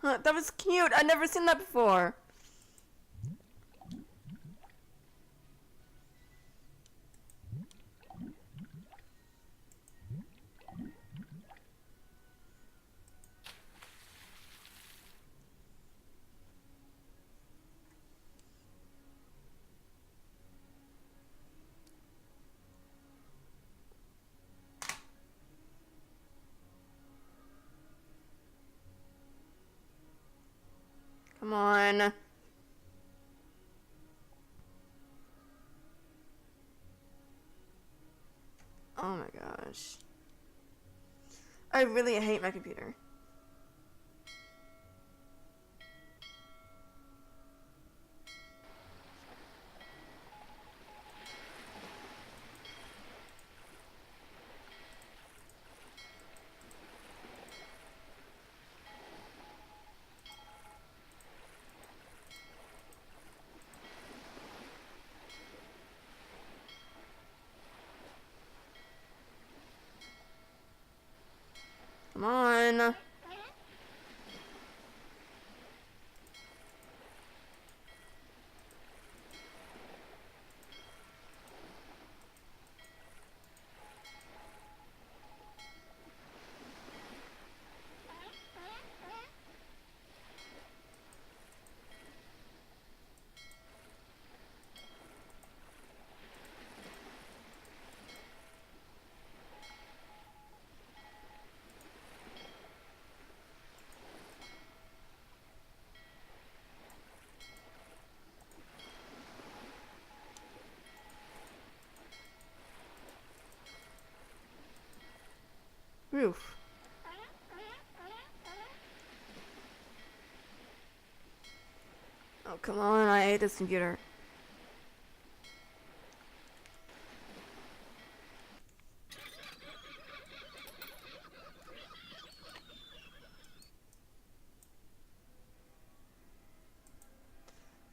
Huh, that was cute. I've never seen that before. Come on. Oh my gosh. I really hate my computer. Come on. Roof. Oh, come on. I hate this computer.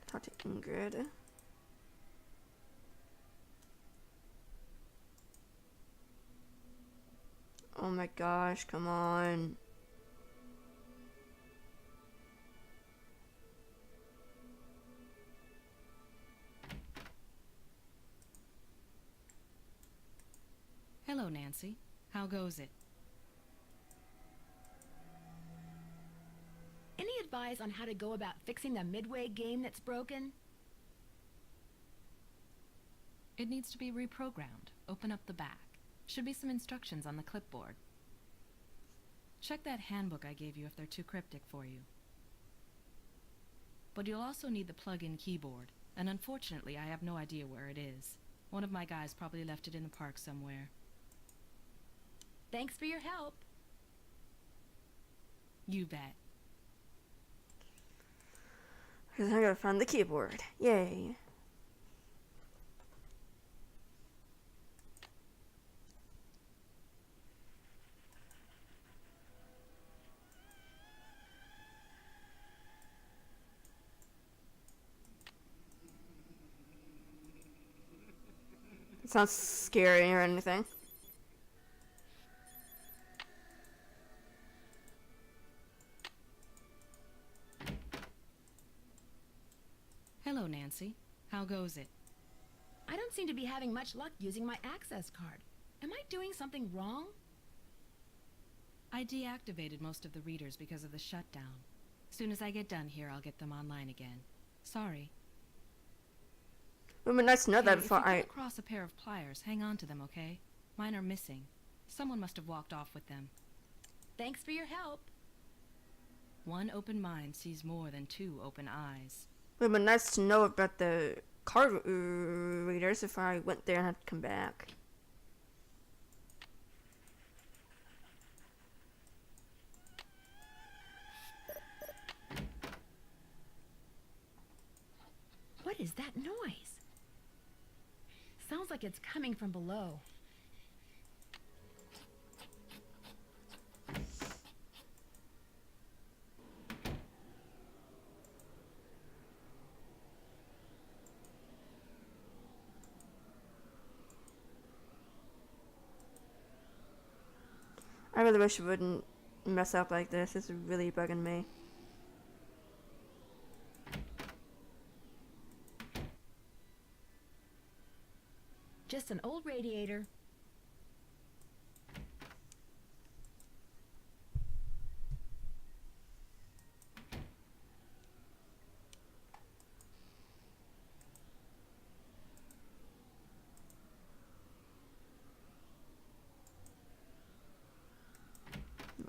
Talk to Ingrid. Oh my gosh, come on. Hello, Nancy. How goes it? Any advice on how to go about fixing the midway game that's broken? It needs to be reprogrammed. Open up the back. Should be some instructions on the clipboard. Check that handbook I gave you if they're too cryptic for you. But you'll also need the plug-in keyboard, and unfortunately I have no idea where it is. One of my guys probably left it in the park somewhere. Thanks for your help. You bet. Because I gotta find the keyboard. Yay. It sounds scary or anything. Hello, Nancy. How goes it? I don't seem to be having much luck using my access card. Am I doing something wrong? I deactivated most of the readers because of the shutdown. Soon as I get done here, I'll get them online again. Sorry. It would be nice to know that before if you come across a pair of pliers, hang on to them, okay? Mine are missing. Someone must have walked off with them. Thanks for your help. One open mind sees more than two open eyes. It would be nice to know about the card readers if I went there and had to come back. What is that noise? Sounds like it's coming from below. I really wish it wouldn't mess up like this. It's really bugging me. Just an old radiator.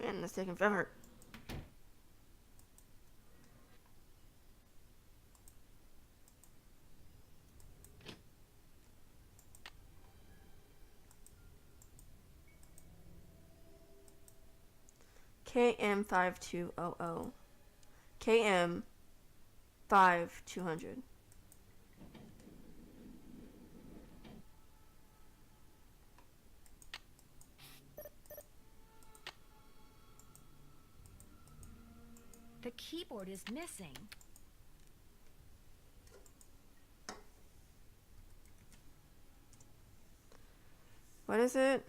Man, that's taking forever. KM5200. KM5200. The keyboard is missing. What is it?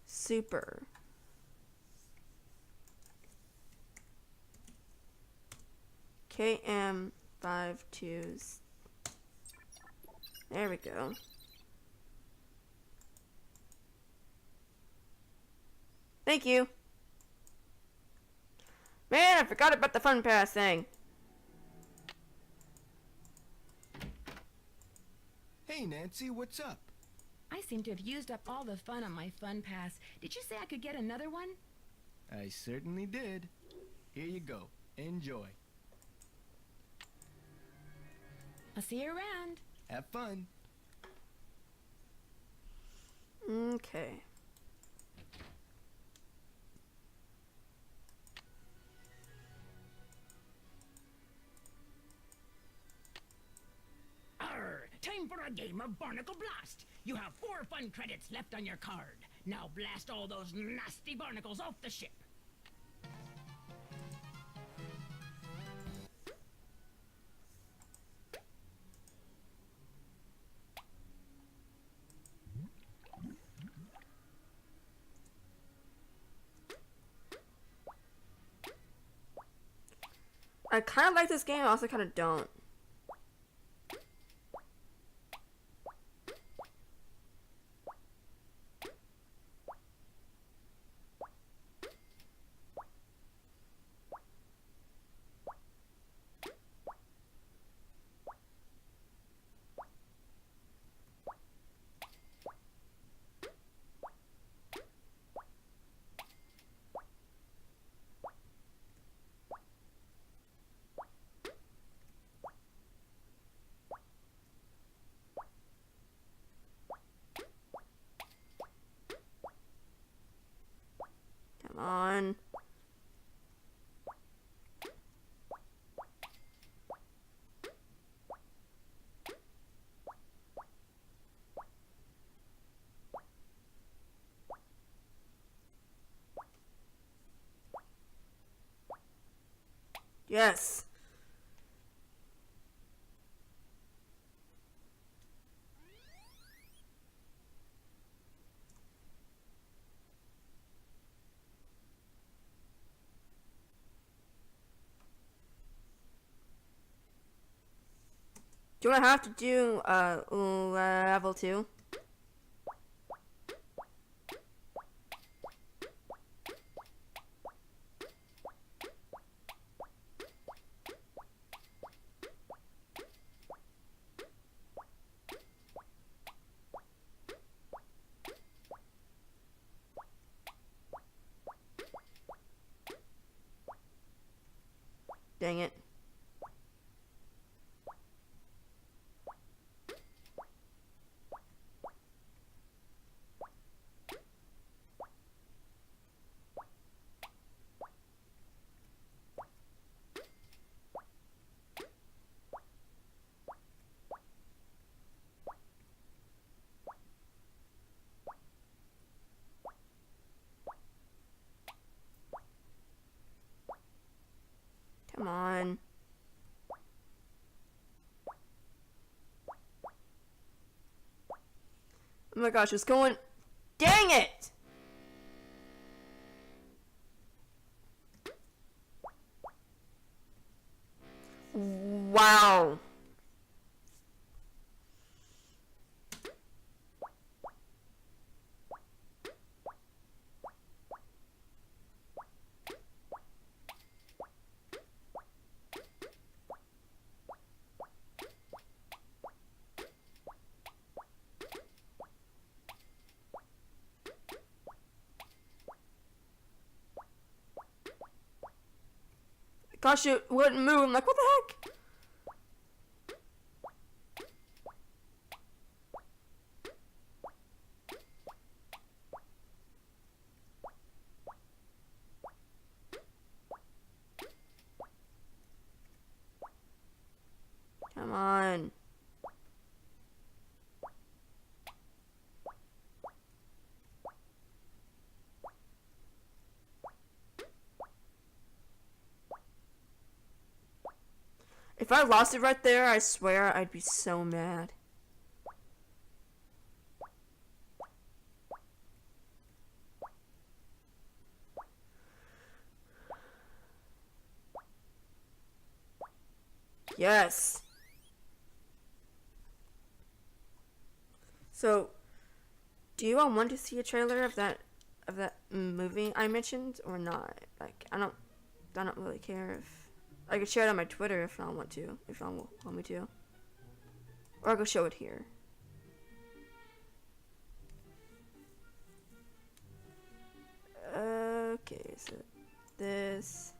Super. KM52. There we go. Thank you. Man, I forgot about the fun pass thing. Hey, Nancy, what's up? I seem to have used up all the fun on my fun pass. Did you say I could get another one? I certainly did. Here you go. Enjoy. I'll see you around. Have fun. Okay. Time for a game of Barnacle Blast. You have 4 fun credits left on your card. Now blast all those nasty barnacles off the ship. I kind of like this game, I also kind of don't. Yes. Do I have to do level 2? Dang it. Come on. Oh my gosh, it's going. Dang it! Wow. Gosh, it wouldn't move. I'm like, what the heck? Come on. If I lost it right there, I swear I'd be so mad. Yes. So, do you all want to see a trailer of that movie I mentioned or not? Like, I don't really care if I could share it on my Twitter if I want to, if I want me to, or I could show it here. Okay, so this.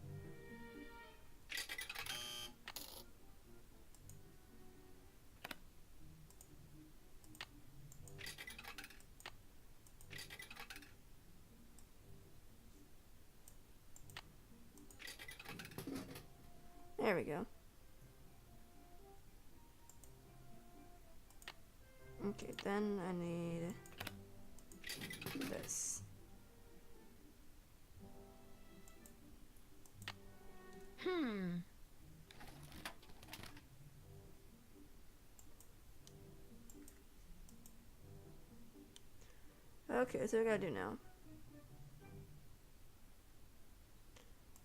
There we go. Okay, then I need this. Okay, so what I gotta do now?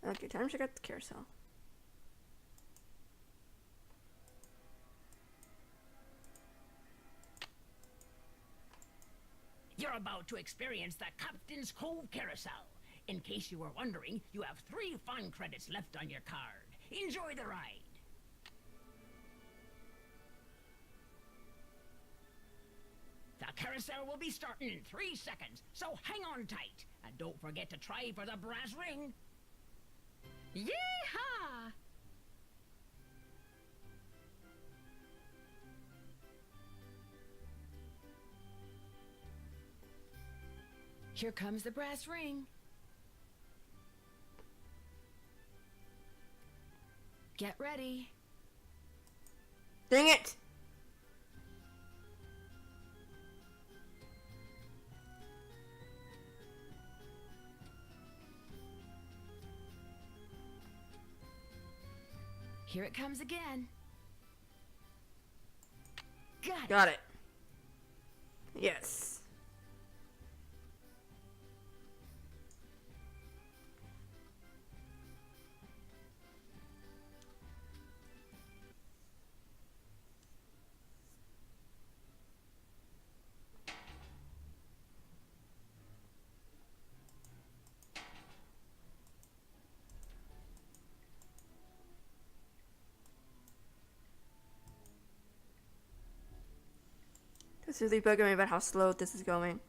Okay, time to check out the carousel. You're about to experience the Captain's Cove Carousel. In case you were wondering, you have 3 fun credits left on your card. Enjoy the ride. The carousel will be starting in 3 seconds, so hang on tight. And don't forget to try for the brass ring. Yeehaw! Here comes the brass ring. Get ready. Dang it! Here it comes again. Got it. Yes. This is really bugging me about how slow this is going.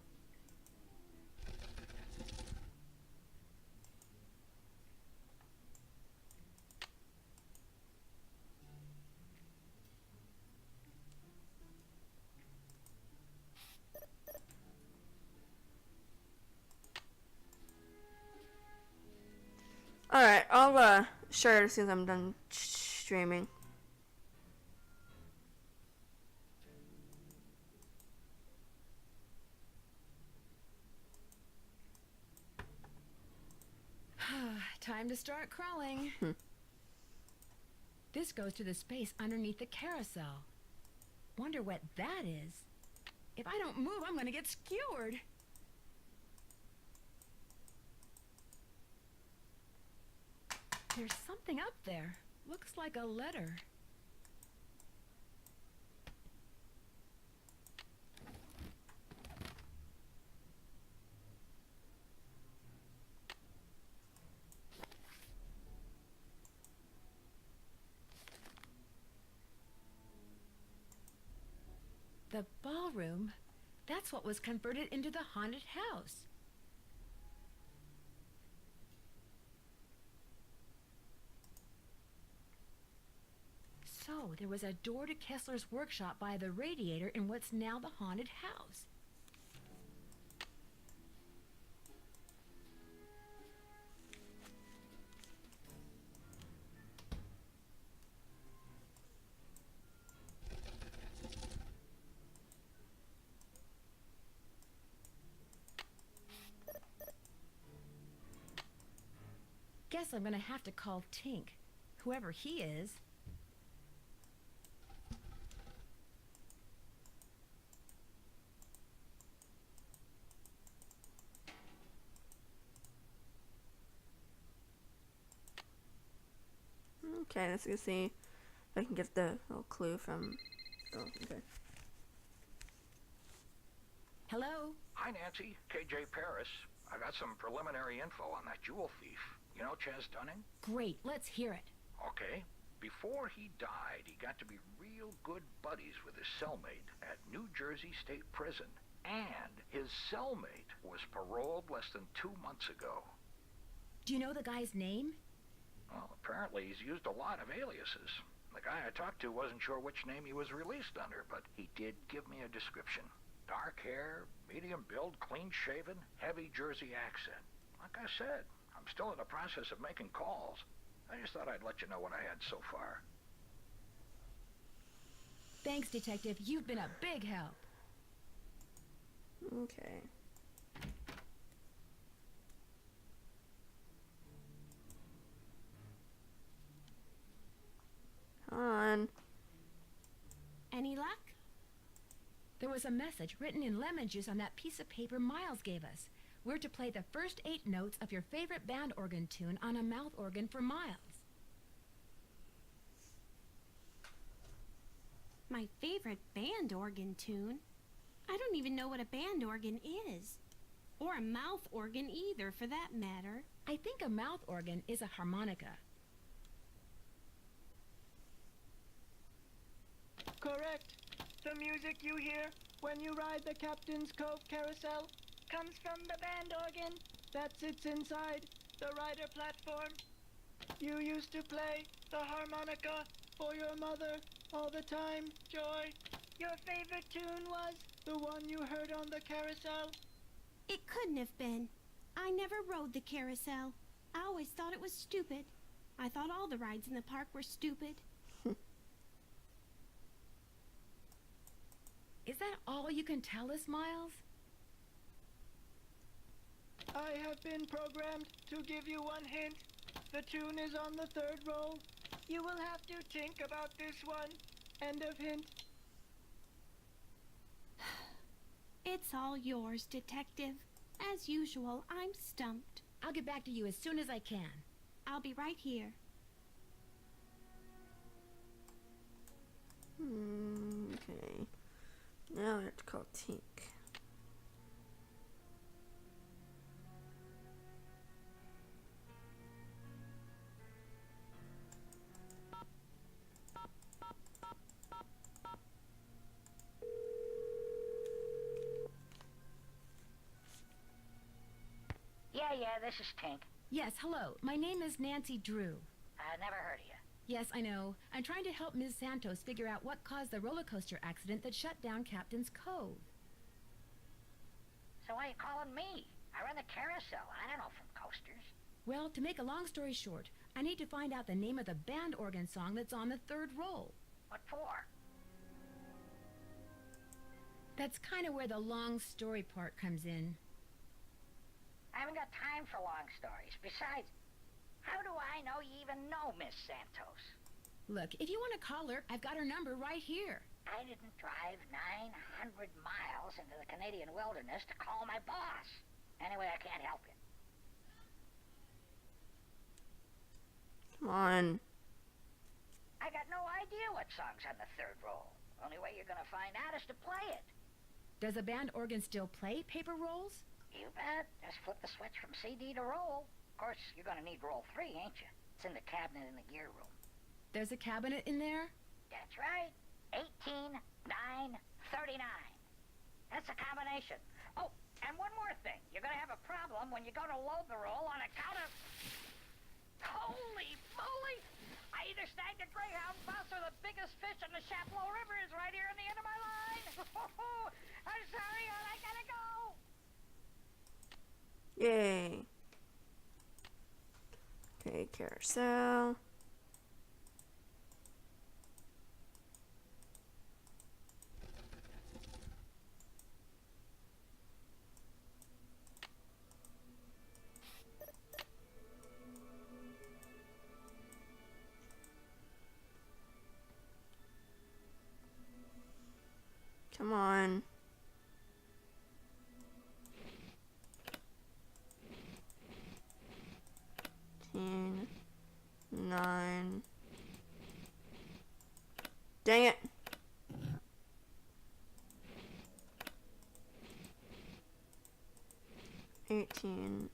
Alright, I'll share it as soon as I'm done streaming. Time to start crawling. This goes to the space underneath the carousel. Wonder what that is. If I don't move, I'm gonna get skewered. There's something up there. Looks like a letter. The ballroom? That's what was converted into the haunted house. So, there was a door to Kessler's workshop by the radiator in what's now the haunted house. Guess I'm gonna have to call Tink, whoever he is. Okay, let's go see if I can get the little clue from... Oh, okay. Hello? Hi, Nancy. KJ Paris. I got some preliminary info on that jewel thief. You know Chaz Dunning? Great, let's hear it. Okay. Before he died, he got to be real good buddies with his cellmate at New Jersey State Prison. And his cellmate was paroled less than 2 months ago. Do you know the guy's name? Well, apparently he's used a lot of aliases. The guy I talked to wasn't sure which name he was released under, but he did give me a description. Dark hair, medium build, clean-shaven, heavy Jersey accent. Like I said, I'm still in the process of making calls. I just thought I'd let you know what I had so far. Thanks, Detective. You've been a big help. Okay. Come on. Any luck? There was a message written in lemon juice on that piece of paper Miles gave us. We're to play the first 8 notes of your favorite band organ tune on a mouth organ for Miles. My favorite band organ tune? I don't even know what a band organ is. Or a mouth organ either, for that matter. I think a mouth organ is a harmonica. Correct. The music you hear when you ride the Captain's Cove Carousel comes from the band organ that sits inside the rider platform. You used to play the harmonica for your mother all the time, Joy. Your favorite tune was the one you heard on the carousel? It couldn't have been. I never rode the carousel. I always thought it was stupid. I thought all the rides in the park were stupid. Is that all you can tell us, Miles? I have been programmed to give you one hint. The tune is on the 3rd roll. You will have to think about this one. End of hint. It's all yours, Detective. As usual, I'm stumped. I'll get back to you as soon as I can. I'll be right here. Okay. Now I have to call Tink. Yeah, this is Tink. Yes, hello. My name is Nancy Drew. Never heard of you. Yes, I know. I'm trying to help Ms. Santos figure out what caused the roller coaster accident that shut down Captain's Cove. So why are you calling me? I run the Carousel. I don't know from coasters. Well, to make a long story short, I need to find out the name of the band organ song that's on the third roll. What for? That's kind of where the long story part comes in. I haven't got time for long stories. Besides, how do I know you even know Miss Santos? Look, if you want to call her, I've got her number right here. I didn't drive 900 miles into the Canadian wilderness to call my boss. Anyway, I can't help you. Come on. I got no idea what song's on the third roll. Only way you're gonna find out is to play it. Does a band organ still play paper rolls? You bet. Just flip the switch from CD to roll. Of course, you're gonna need roll 3, ain't you? It's in the cabinet in the gear room. There's a cabinet in there? That's right. 18, 9, 39. That's a combination. Oh, and one more thing. You're gonna have a problem when you go to load the roll on account of... Holy moly! I either snagged a greyhound bus or the biggest fish in the Chapleau River is right here in the end of my line. I'm sorry, hon. I gotta go. Yay. Okay, Carousel. Come on. Nine. Dang it. $18.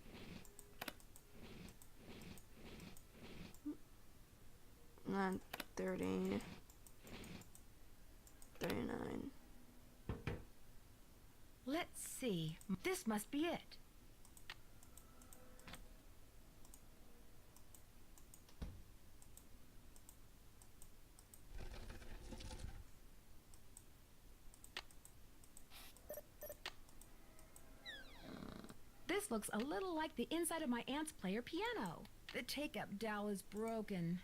9:30. 39. Let's see. This must be it. This looks a little like the inside of my aunt's player piano. The take-up dowel is broken.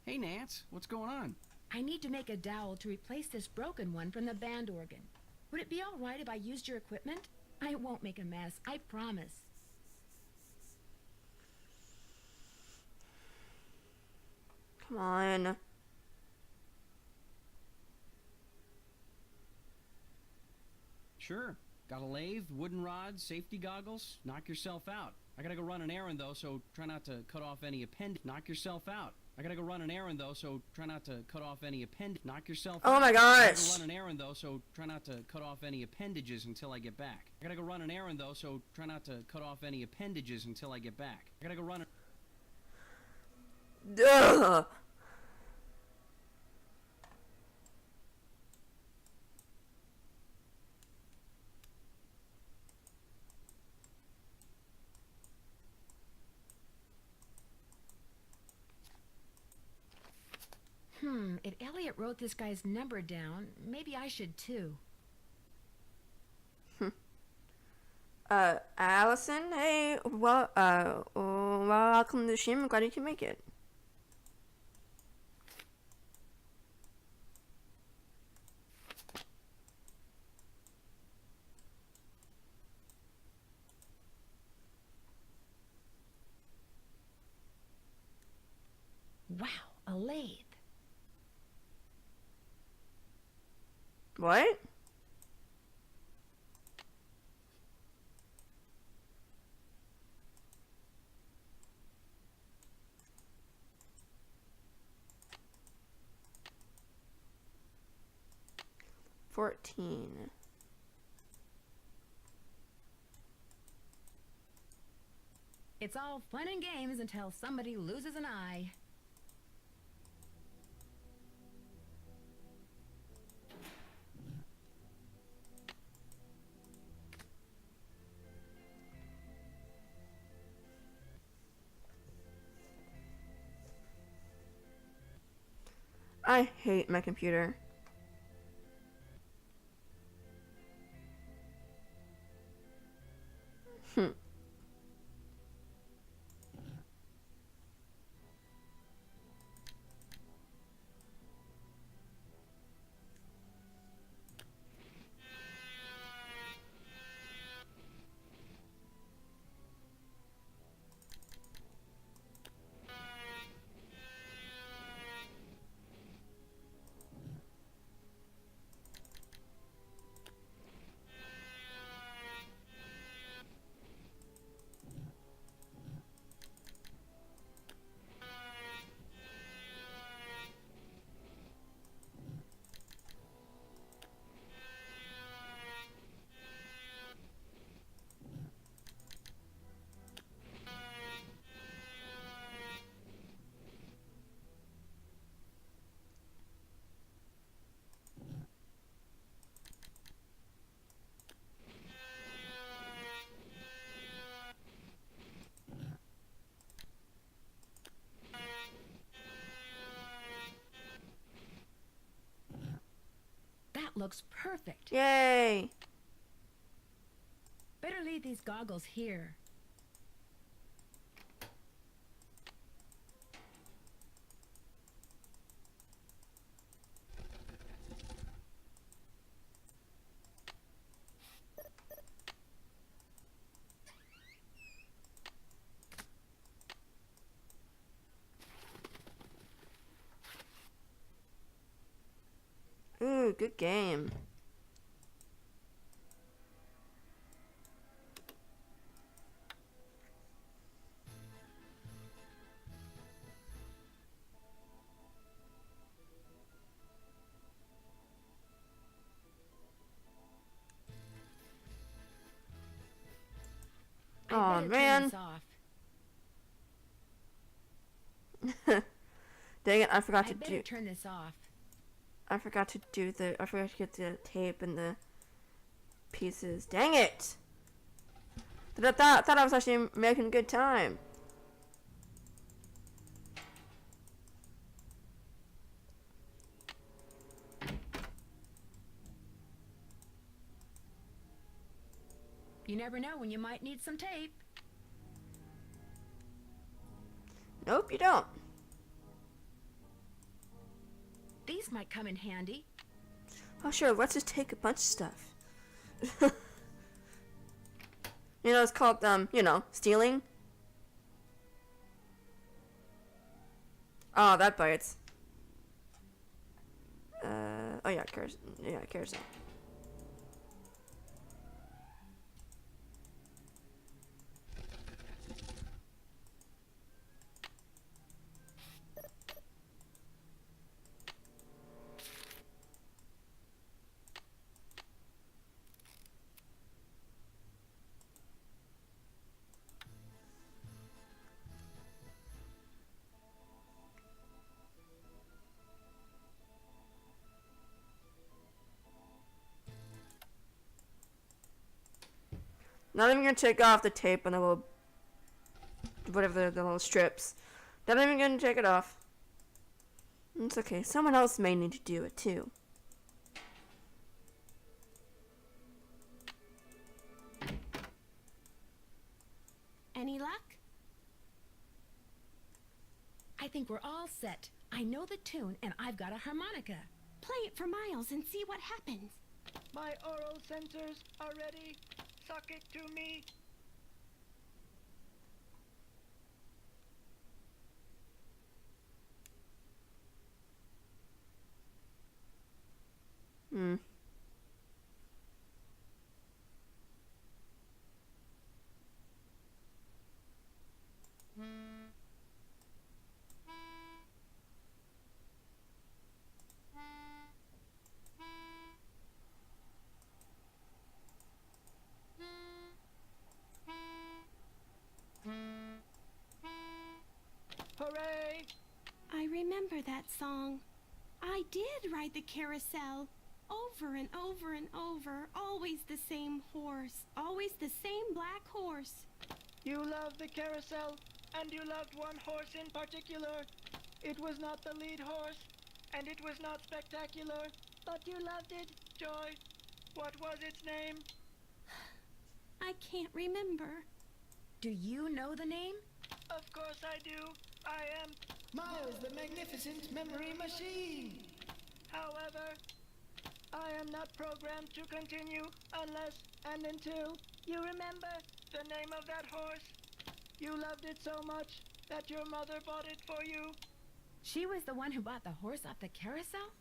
Hey, Nance, what's going on? I need to make a dowel to replace this broken one from the band organ. Would it be all right if I used your equipment? I won't make a mess, I promise. Come on. Sure. Got a lathe, wooden rods, safety goggles. Knock yourself out. I gotta go run an errand, though, so try not to cut off any appendage. Knock yourself out. I gotta go run an errand, though, so try not to cut off any appendage. Knock yourself out. Oh my I gotta gosh. go run an errand, though, so try not to cut off any appendages until I get back. I gotta go run an errand, though, so try not to cut off any appendages until I get back. I gotta go run a... Duh. If Elliot wrote this guy's number down, maybe I should too. Allison, hey, welcome to the stream. I'm glad you can make it. Wow, a lathe. What? $14. It's all fun and games until somebody loses an eye. I hate my computer. That looks perfect. Yay! Better leave these goggles here. Ooh, good game. I Oh better man. turn this off. Dang it, I forgot I to better do turn this off. I forgot to get the tape and the pieces. Dang it! Thought I was actually making a good time. You never know when you might need some tape. Nope, you don't. These might come in handy. Oh sure, let's just take a bunch of stuff. You know, it's called, stealing. Oh, that bites. Oh yeah, carousel. Not even gonna take off the tape on the little, whatever the little strips. Not even gonna take it off. It's okay. Someone else may need to do it too. I think we're all set. I know the tune, and I've got a harmonica. Play it for Miles and see what happens. My oral sensors are ready. Suck it to me. Hmm. Hooray! I remember that song. I did ride the carousel. Over and over and over. Always the same horse. Always the same black horse. You loved the carousel, and you loved one horse in particular. It was not the lead horse, and it was not spectacular, but you loved it, Joy. What was its name? I can't remember. Do you know the name? Of course I do. I am. Miles the Magnificent Memory Machine! However, I am not programmed to continue unless and until you remember the name of that horse. You loved it so much that your mother bought it for you. She was the one who bought the horse off the carousel?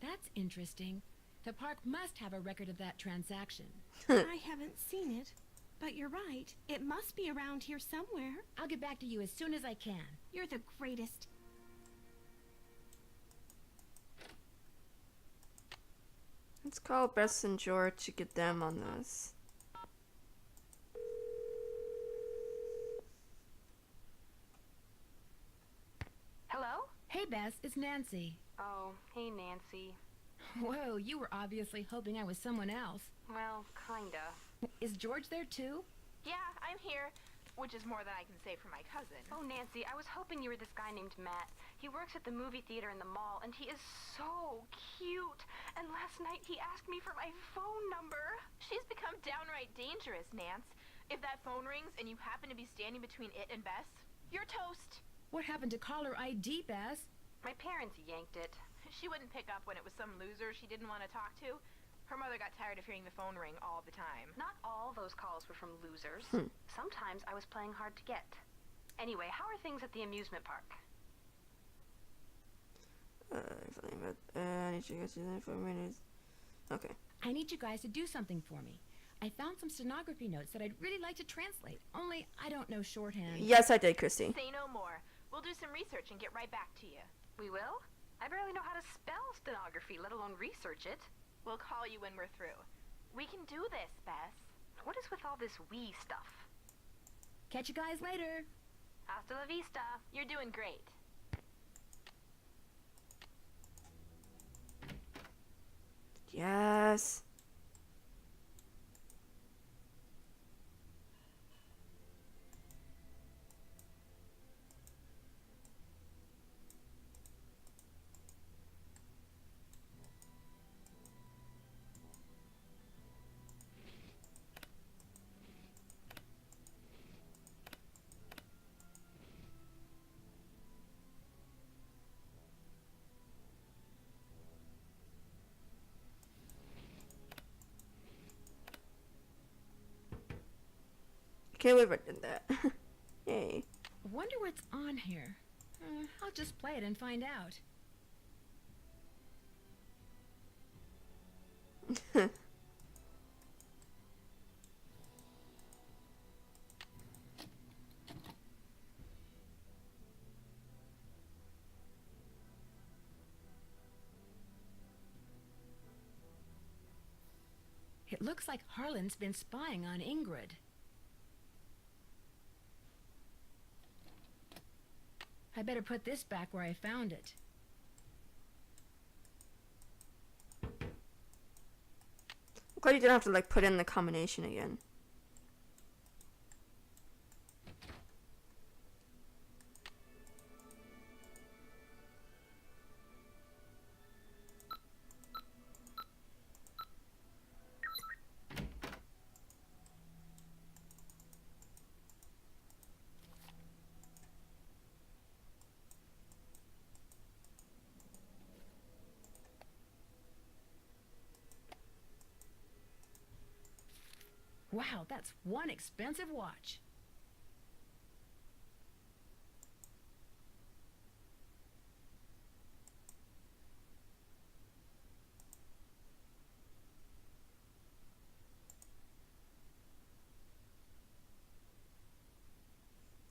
That's interesting. The park must have a record of that transaction. I haven't seen it, but you're right. It must be around here somewhere. I'll get back to you as soon as I can. You're the greatest. Let's call Bess and George to get them on this. Hello? Hey, Bess, it's Nancy. Oh, hey, Nancy. Whoa, you were obviously hoping I was someone else. Well, kinda. Is George there too? Yeah, I'm here, which is more than I can say for my cousin. Oh, Nancy, I was hoping you were this guy named Matt. He works at the movie theater in the mall, and he is so cute. And last night he asked me for my phone number. She's become downright dangerous, Nance. If that phone rings and you happen to be standing between it and Bess, you're toast. What happened to caller ID, Bess? My parents yanked it. She wouldn't pick up when it was some loser she didn't want to talk to. Her mother got tired of hearing the phone ring all the time. Not all those calls were from losers. Sometimes I was playing hard to get. Anyway, how are things at the amusement park? I need you guys to do that for minutes. Okay. I need you guys to do something for me. I found some stenography notes that I'd really like to translate, only I don't know shorthand. Yes, I did, Christy. Say no more. We'll do some research and get right back to you. We will? I barely know how to spell stenography, let alone research it. We'll call you when we're through. We can do this, Bess. What is with all this we stuff? Catch you guys later. Hasta la vista. You're doing great. Yes. Can't believe I did that. Yay. Wonder what's on here. I'll just play it and find out. It looks like Harlan's been spying on Ingrid. I better put this back where I found it. I'm glad you didn't have to like put in the combination again. Wow, that's one expensive watch.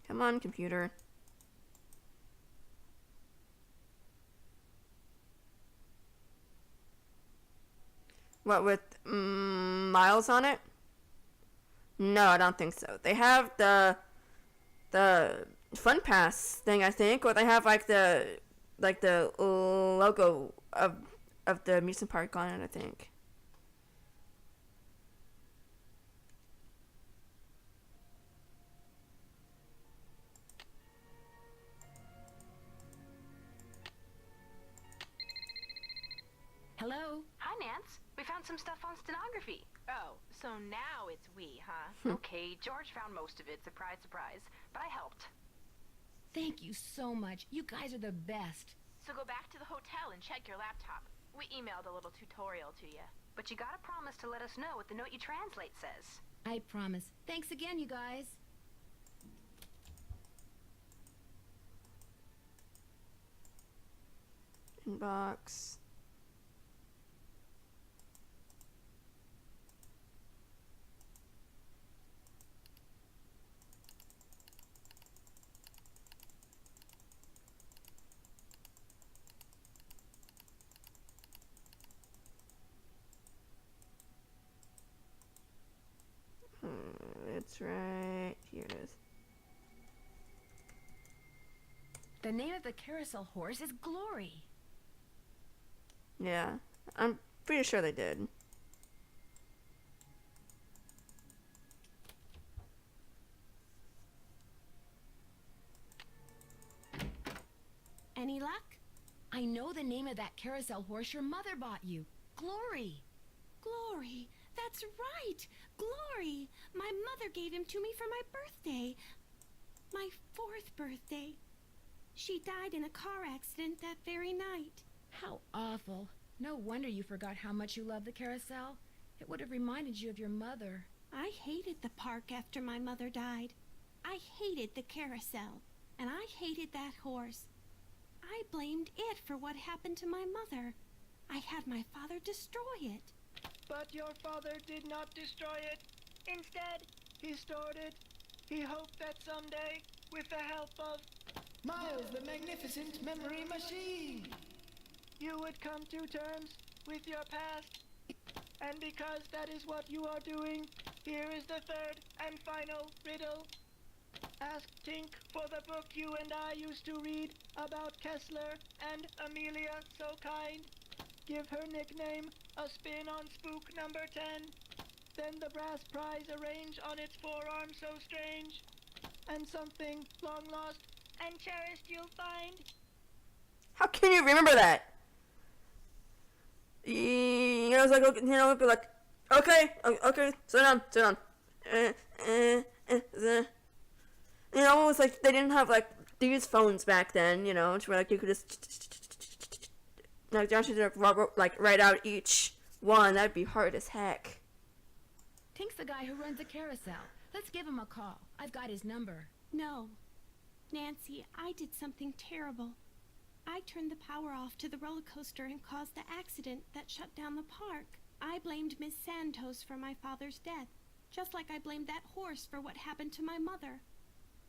Come on, computer. What, with miles on it? No, I don't think so. They have the Fun Pass thing, I think, or they have like the logo of the amusement park on it, I think. Hello? Hi, Nance. We found some stuff on stenography. Oh, so now it's we, huh? Okay, George found most of it, surprise, surprise. But I helped. Thank you so much. You guys are the best. So go back to the hotel and check your laptop. We emailed a little tutorial to you. But you gotta promise to let us know what the note you translate says. I promise. Thanks again, you guys. Inbox. It's right here. It is. The name of the carousel horse is Glory. Yeah, I'm pretty sure they did. Any luck? I know the name of that carousel horse your mother bought you. Glory. Glory. That's right. Glory. My mother gave him to me for my birthday. My 4th birthday. She died in a car accident that very night. How awful. No wonder you forgot how much you love the carousel. It would have reminded you of your mother. I hated the park after my mother died. I hated the carousel. And I hated that horse. I blamed it for what happened to my mother. I had my father destroy it. But your father did not destroy it. Instead, he stored it. He hoped that someday, with the help of Miles, the magnificent memory machine, you would come to terms with your past. And because that is what you are doing, here is the 3rd and final riddle. Ask Tink for the book you and I used to read about Kessler and Amelia So Kind. Give her nickname a spin on spook number 10. Then the brass prize arrange on its forearm so strange. And something long lost and cherished you'll find. How can you remember that? It's like, like, okay, sit down. It's like they didn't have like these phones back then, to where like you could just like actually like write out each one. That'd be hard as heck. Tink's the guy who runs the carousel. Let's give him a call. I've got his number. No. Nancy, I did something terrible. I turned the power off to the roller coaster and caused the accident that shut down the park. I blamed Miss Santos for my father's death, just like I blamed that horse for what happened to my mother.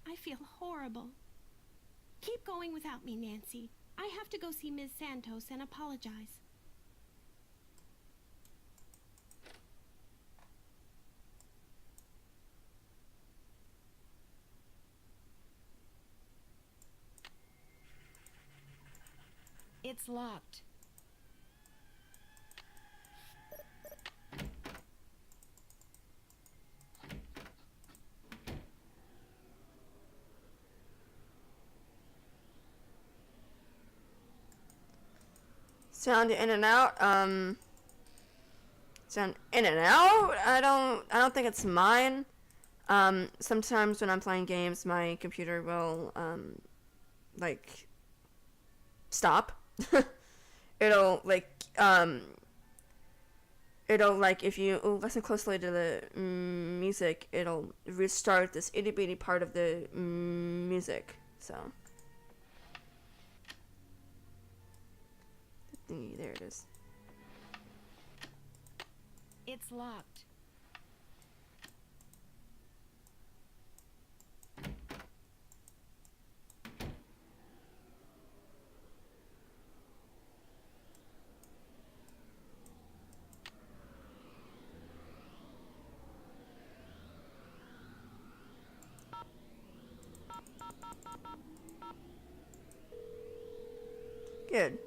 I feel horrible. Keep going without me, Nancy. I have to go see Miss Santos and apologize. It's locked. Sound in and out. Sound in and out. I don't think it's mine. Sometimes when I'm playing games, my computer will like stop. It'll like it'll, like, if you listen closely to the music, it'll restart this itty bitty part of the music. So, there it is. It's locked. Good.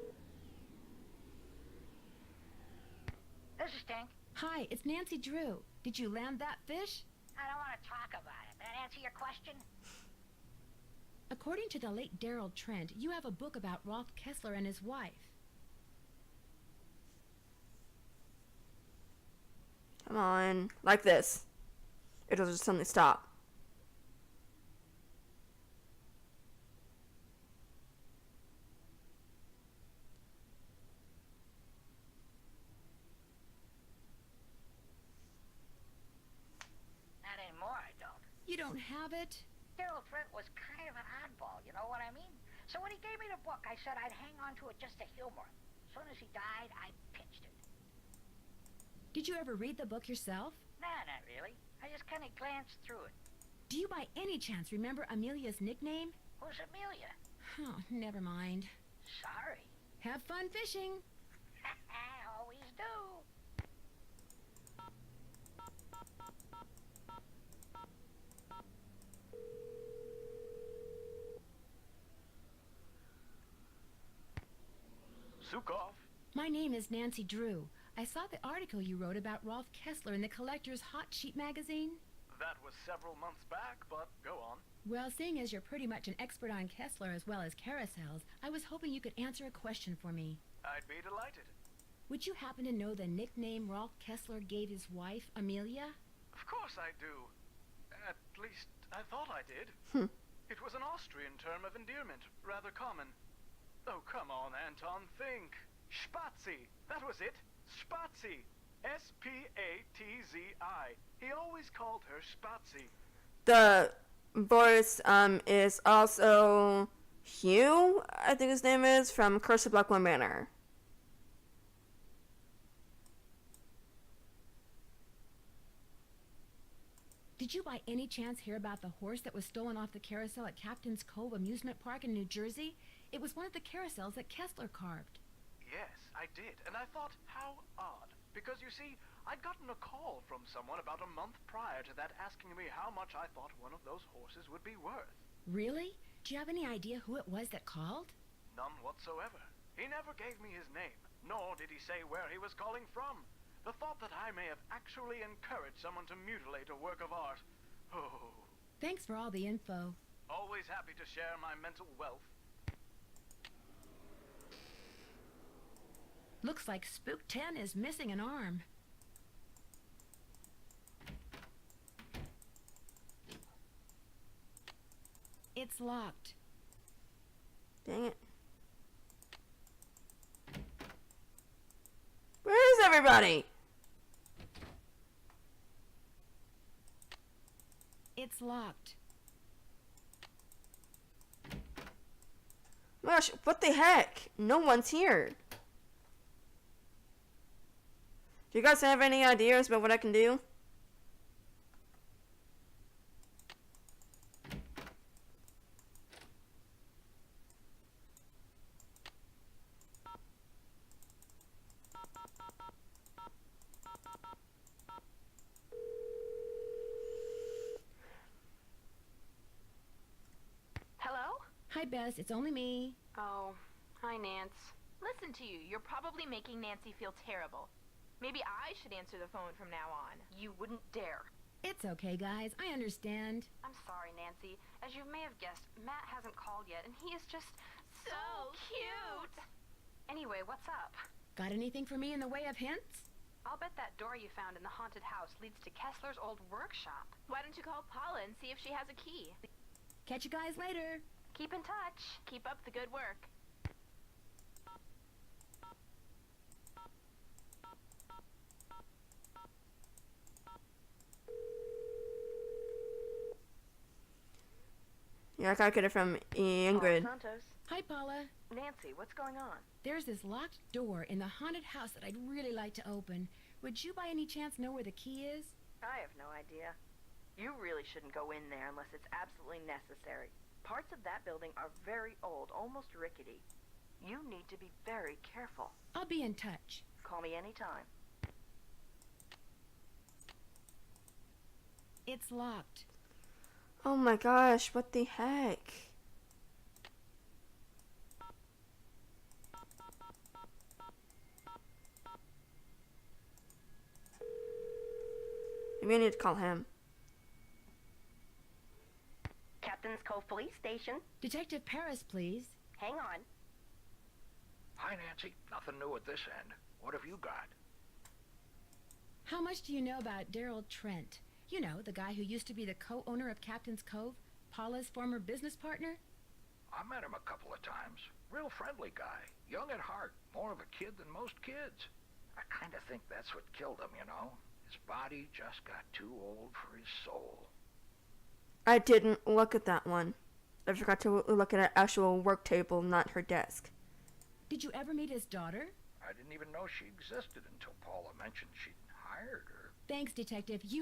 This is Stink. Hi, it's Nancy Drew. Did you land that fish? I don't want to talk about it. That answer your question? According to the late Daryl Trent, you have a book about Rolf Kessler and his wife. Come on. Like this. It'll just suddenly stop. Not anymore, I don't. You don't have it? Daryl Trent was kind of an oddball, you know what I mean? So when he gave me the book, I said I'd hang on to it just to humor him. As soon as he died, I pitched it. Did you ever read the book yourself? Nah, not really. I just kind of glanced through it. Do you by any chance remember Amelia's nickname? Who's Amelia? Oh, never mind. Sorry. Have fun fishing. I always do. Sukov. My name is Nancy Drew. I saw the article you wrote about Rolf Kessler in the Collector's Hot Sheet magazine. That was several months back, but go on. Well, seeing as you're pretty much an expert on Kessler as well as carousels, I was hoping you could answer a question for me. I'd be delighted. Would you happen to know the nickname Rolf Kessler gave his wife, Amelia? Of course I do. At least, I thought I did. It was an Austrian term of endearment, rather common. Oh, come on, Anton, think. Spatzi. That was it. Spatzi. S-P-A-T-Z-I. He always called her Spatzi. The voice is also Hugh, I think his name is, from Curse of Blackmore Manor. Did you by any chance hear about the horse that was stolen off the carousel at Captain's Cove Amusement Park in New Jersey? It was one of the carousels that Kessler carved. Yes, I did, and I thought, how odd. Because, you see, I'd gotten a call from someone about a month prior to that asking me how much I thought one of those horses would be worth. Really? Do you have any idea who it was that called? None whatsoever. He never gave me his name, nor did he say where he was calling from. The thought that I may have actually encouraged someone to mutilate a work of art. Oh. Thanks for all the info. Always happy to share my mental wealth. Looks like Spook 10 is missing an arm. It's locked. Dang it. Where is everybody? It's locked. Gosh, what the heck? No one's here. Do you guys have any ideas about what I can do? Hello? Hi, Bess. It's only me. Oh, hi, Nance. Listen to you. You're probably making Nancy feel terrible. Maybe I should answer the phone from now on. You wouldn't dare. It's okay, guys. I understand. I'm sorry, Nancy. As you may have guessed, Matt hasn't called yet, and he is just so cute. Anyway, what's up? Got anything for me in the way of hints? I'll bet that door you found in the haunted house leads to Kessler's old workshop. Why don't you call Paula and see if she has a key? Catch you guys later. Keep in touch. Keep up the good work. Yeah, I gotta get it from Ingrid. Santos. Hi, Paula. Nancy, what's going on? There's this locked door in the haunted house that I'd really like to open. Would you by any chance know where the key is? I have no idea. You really shouldn't go in there unless it's absolutely necessary. Parts of that building are very old, almost rickety. You need to be very careful. I'll be in touch. Call me anytime. It's locked. Oh my gosh, what the heck? Maybe I need to call him. Captain's Cove Police Station. Detective Paris, please. Hang on. Hi, Nancy. Nothing new at this end. What have you got? How much do you know about Daryl Trent? You know, the guy who used to be the co-owner of Captain's Cove, Paula's former business partner? I met him a couple of times. Real friendly guy. Young at heart. More of a kid than most kids. I kind of think that's what killed him, you know? His body just got too old for his soul. I didn't look at that one. I forgot to look at an actual work table, not her desk. Did you ever meet his daughter? I didn't even know she existed until Paula mentioned she'd hired her. Thanks, Detective. You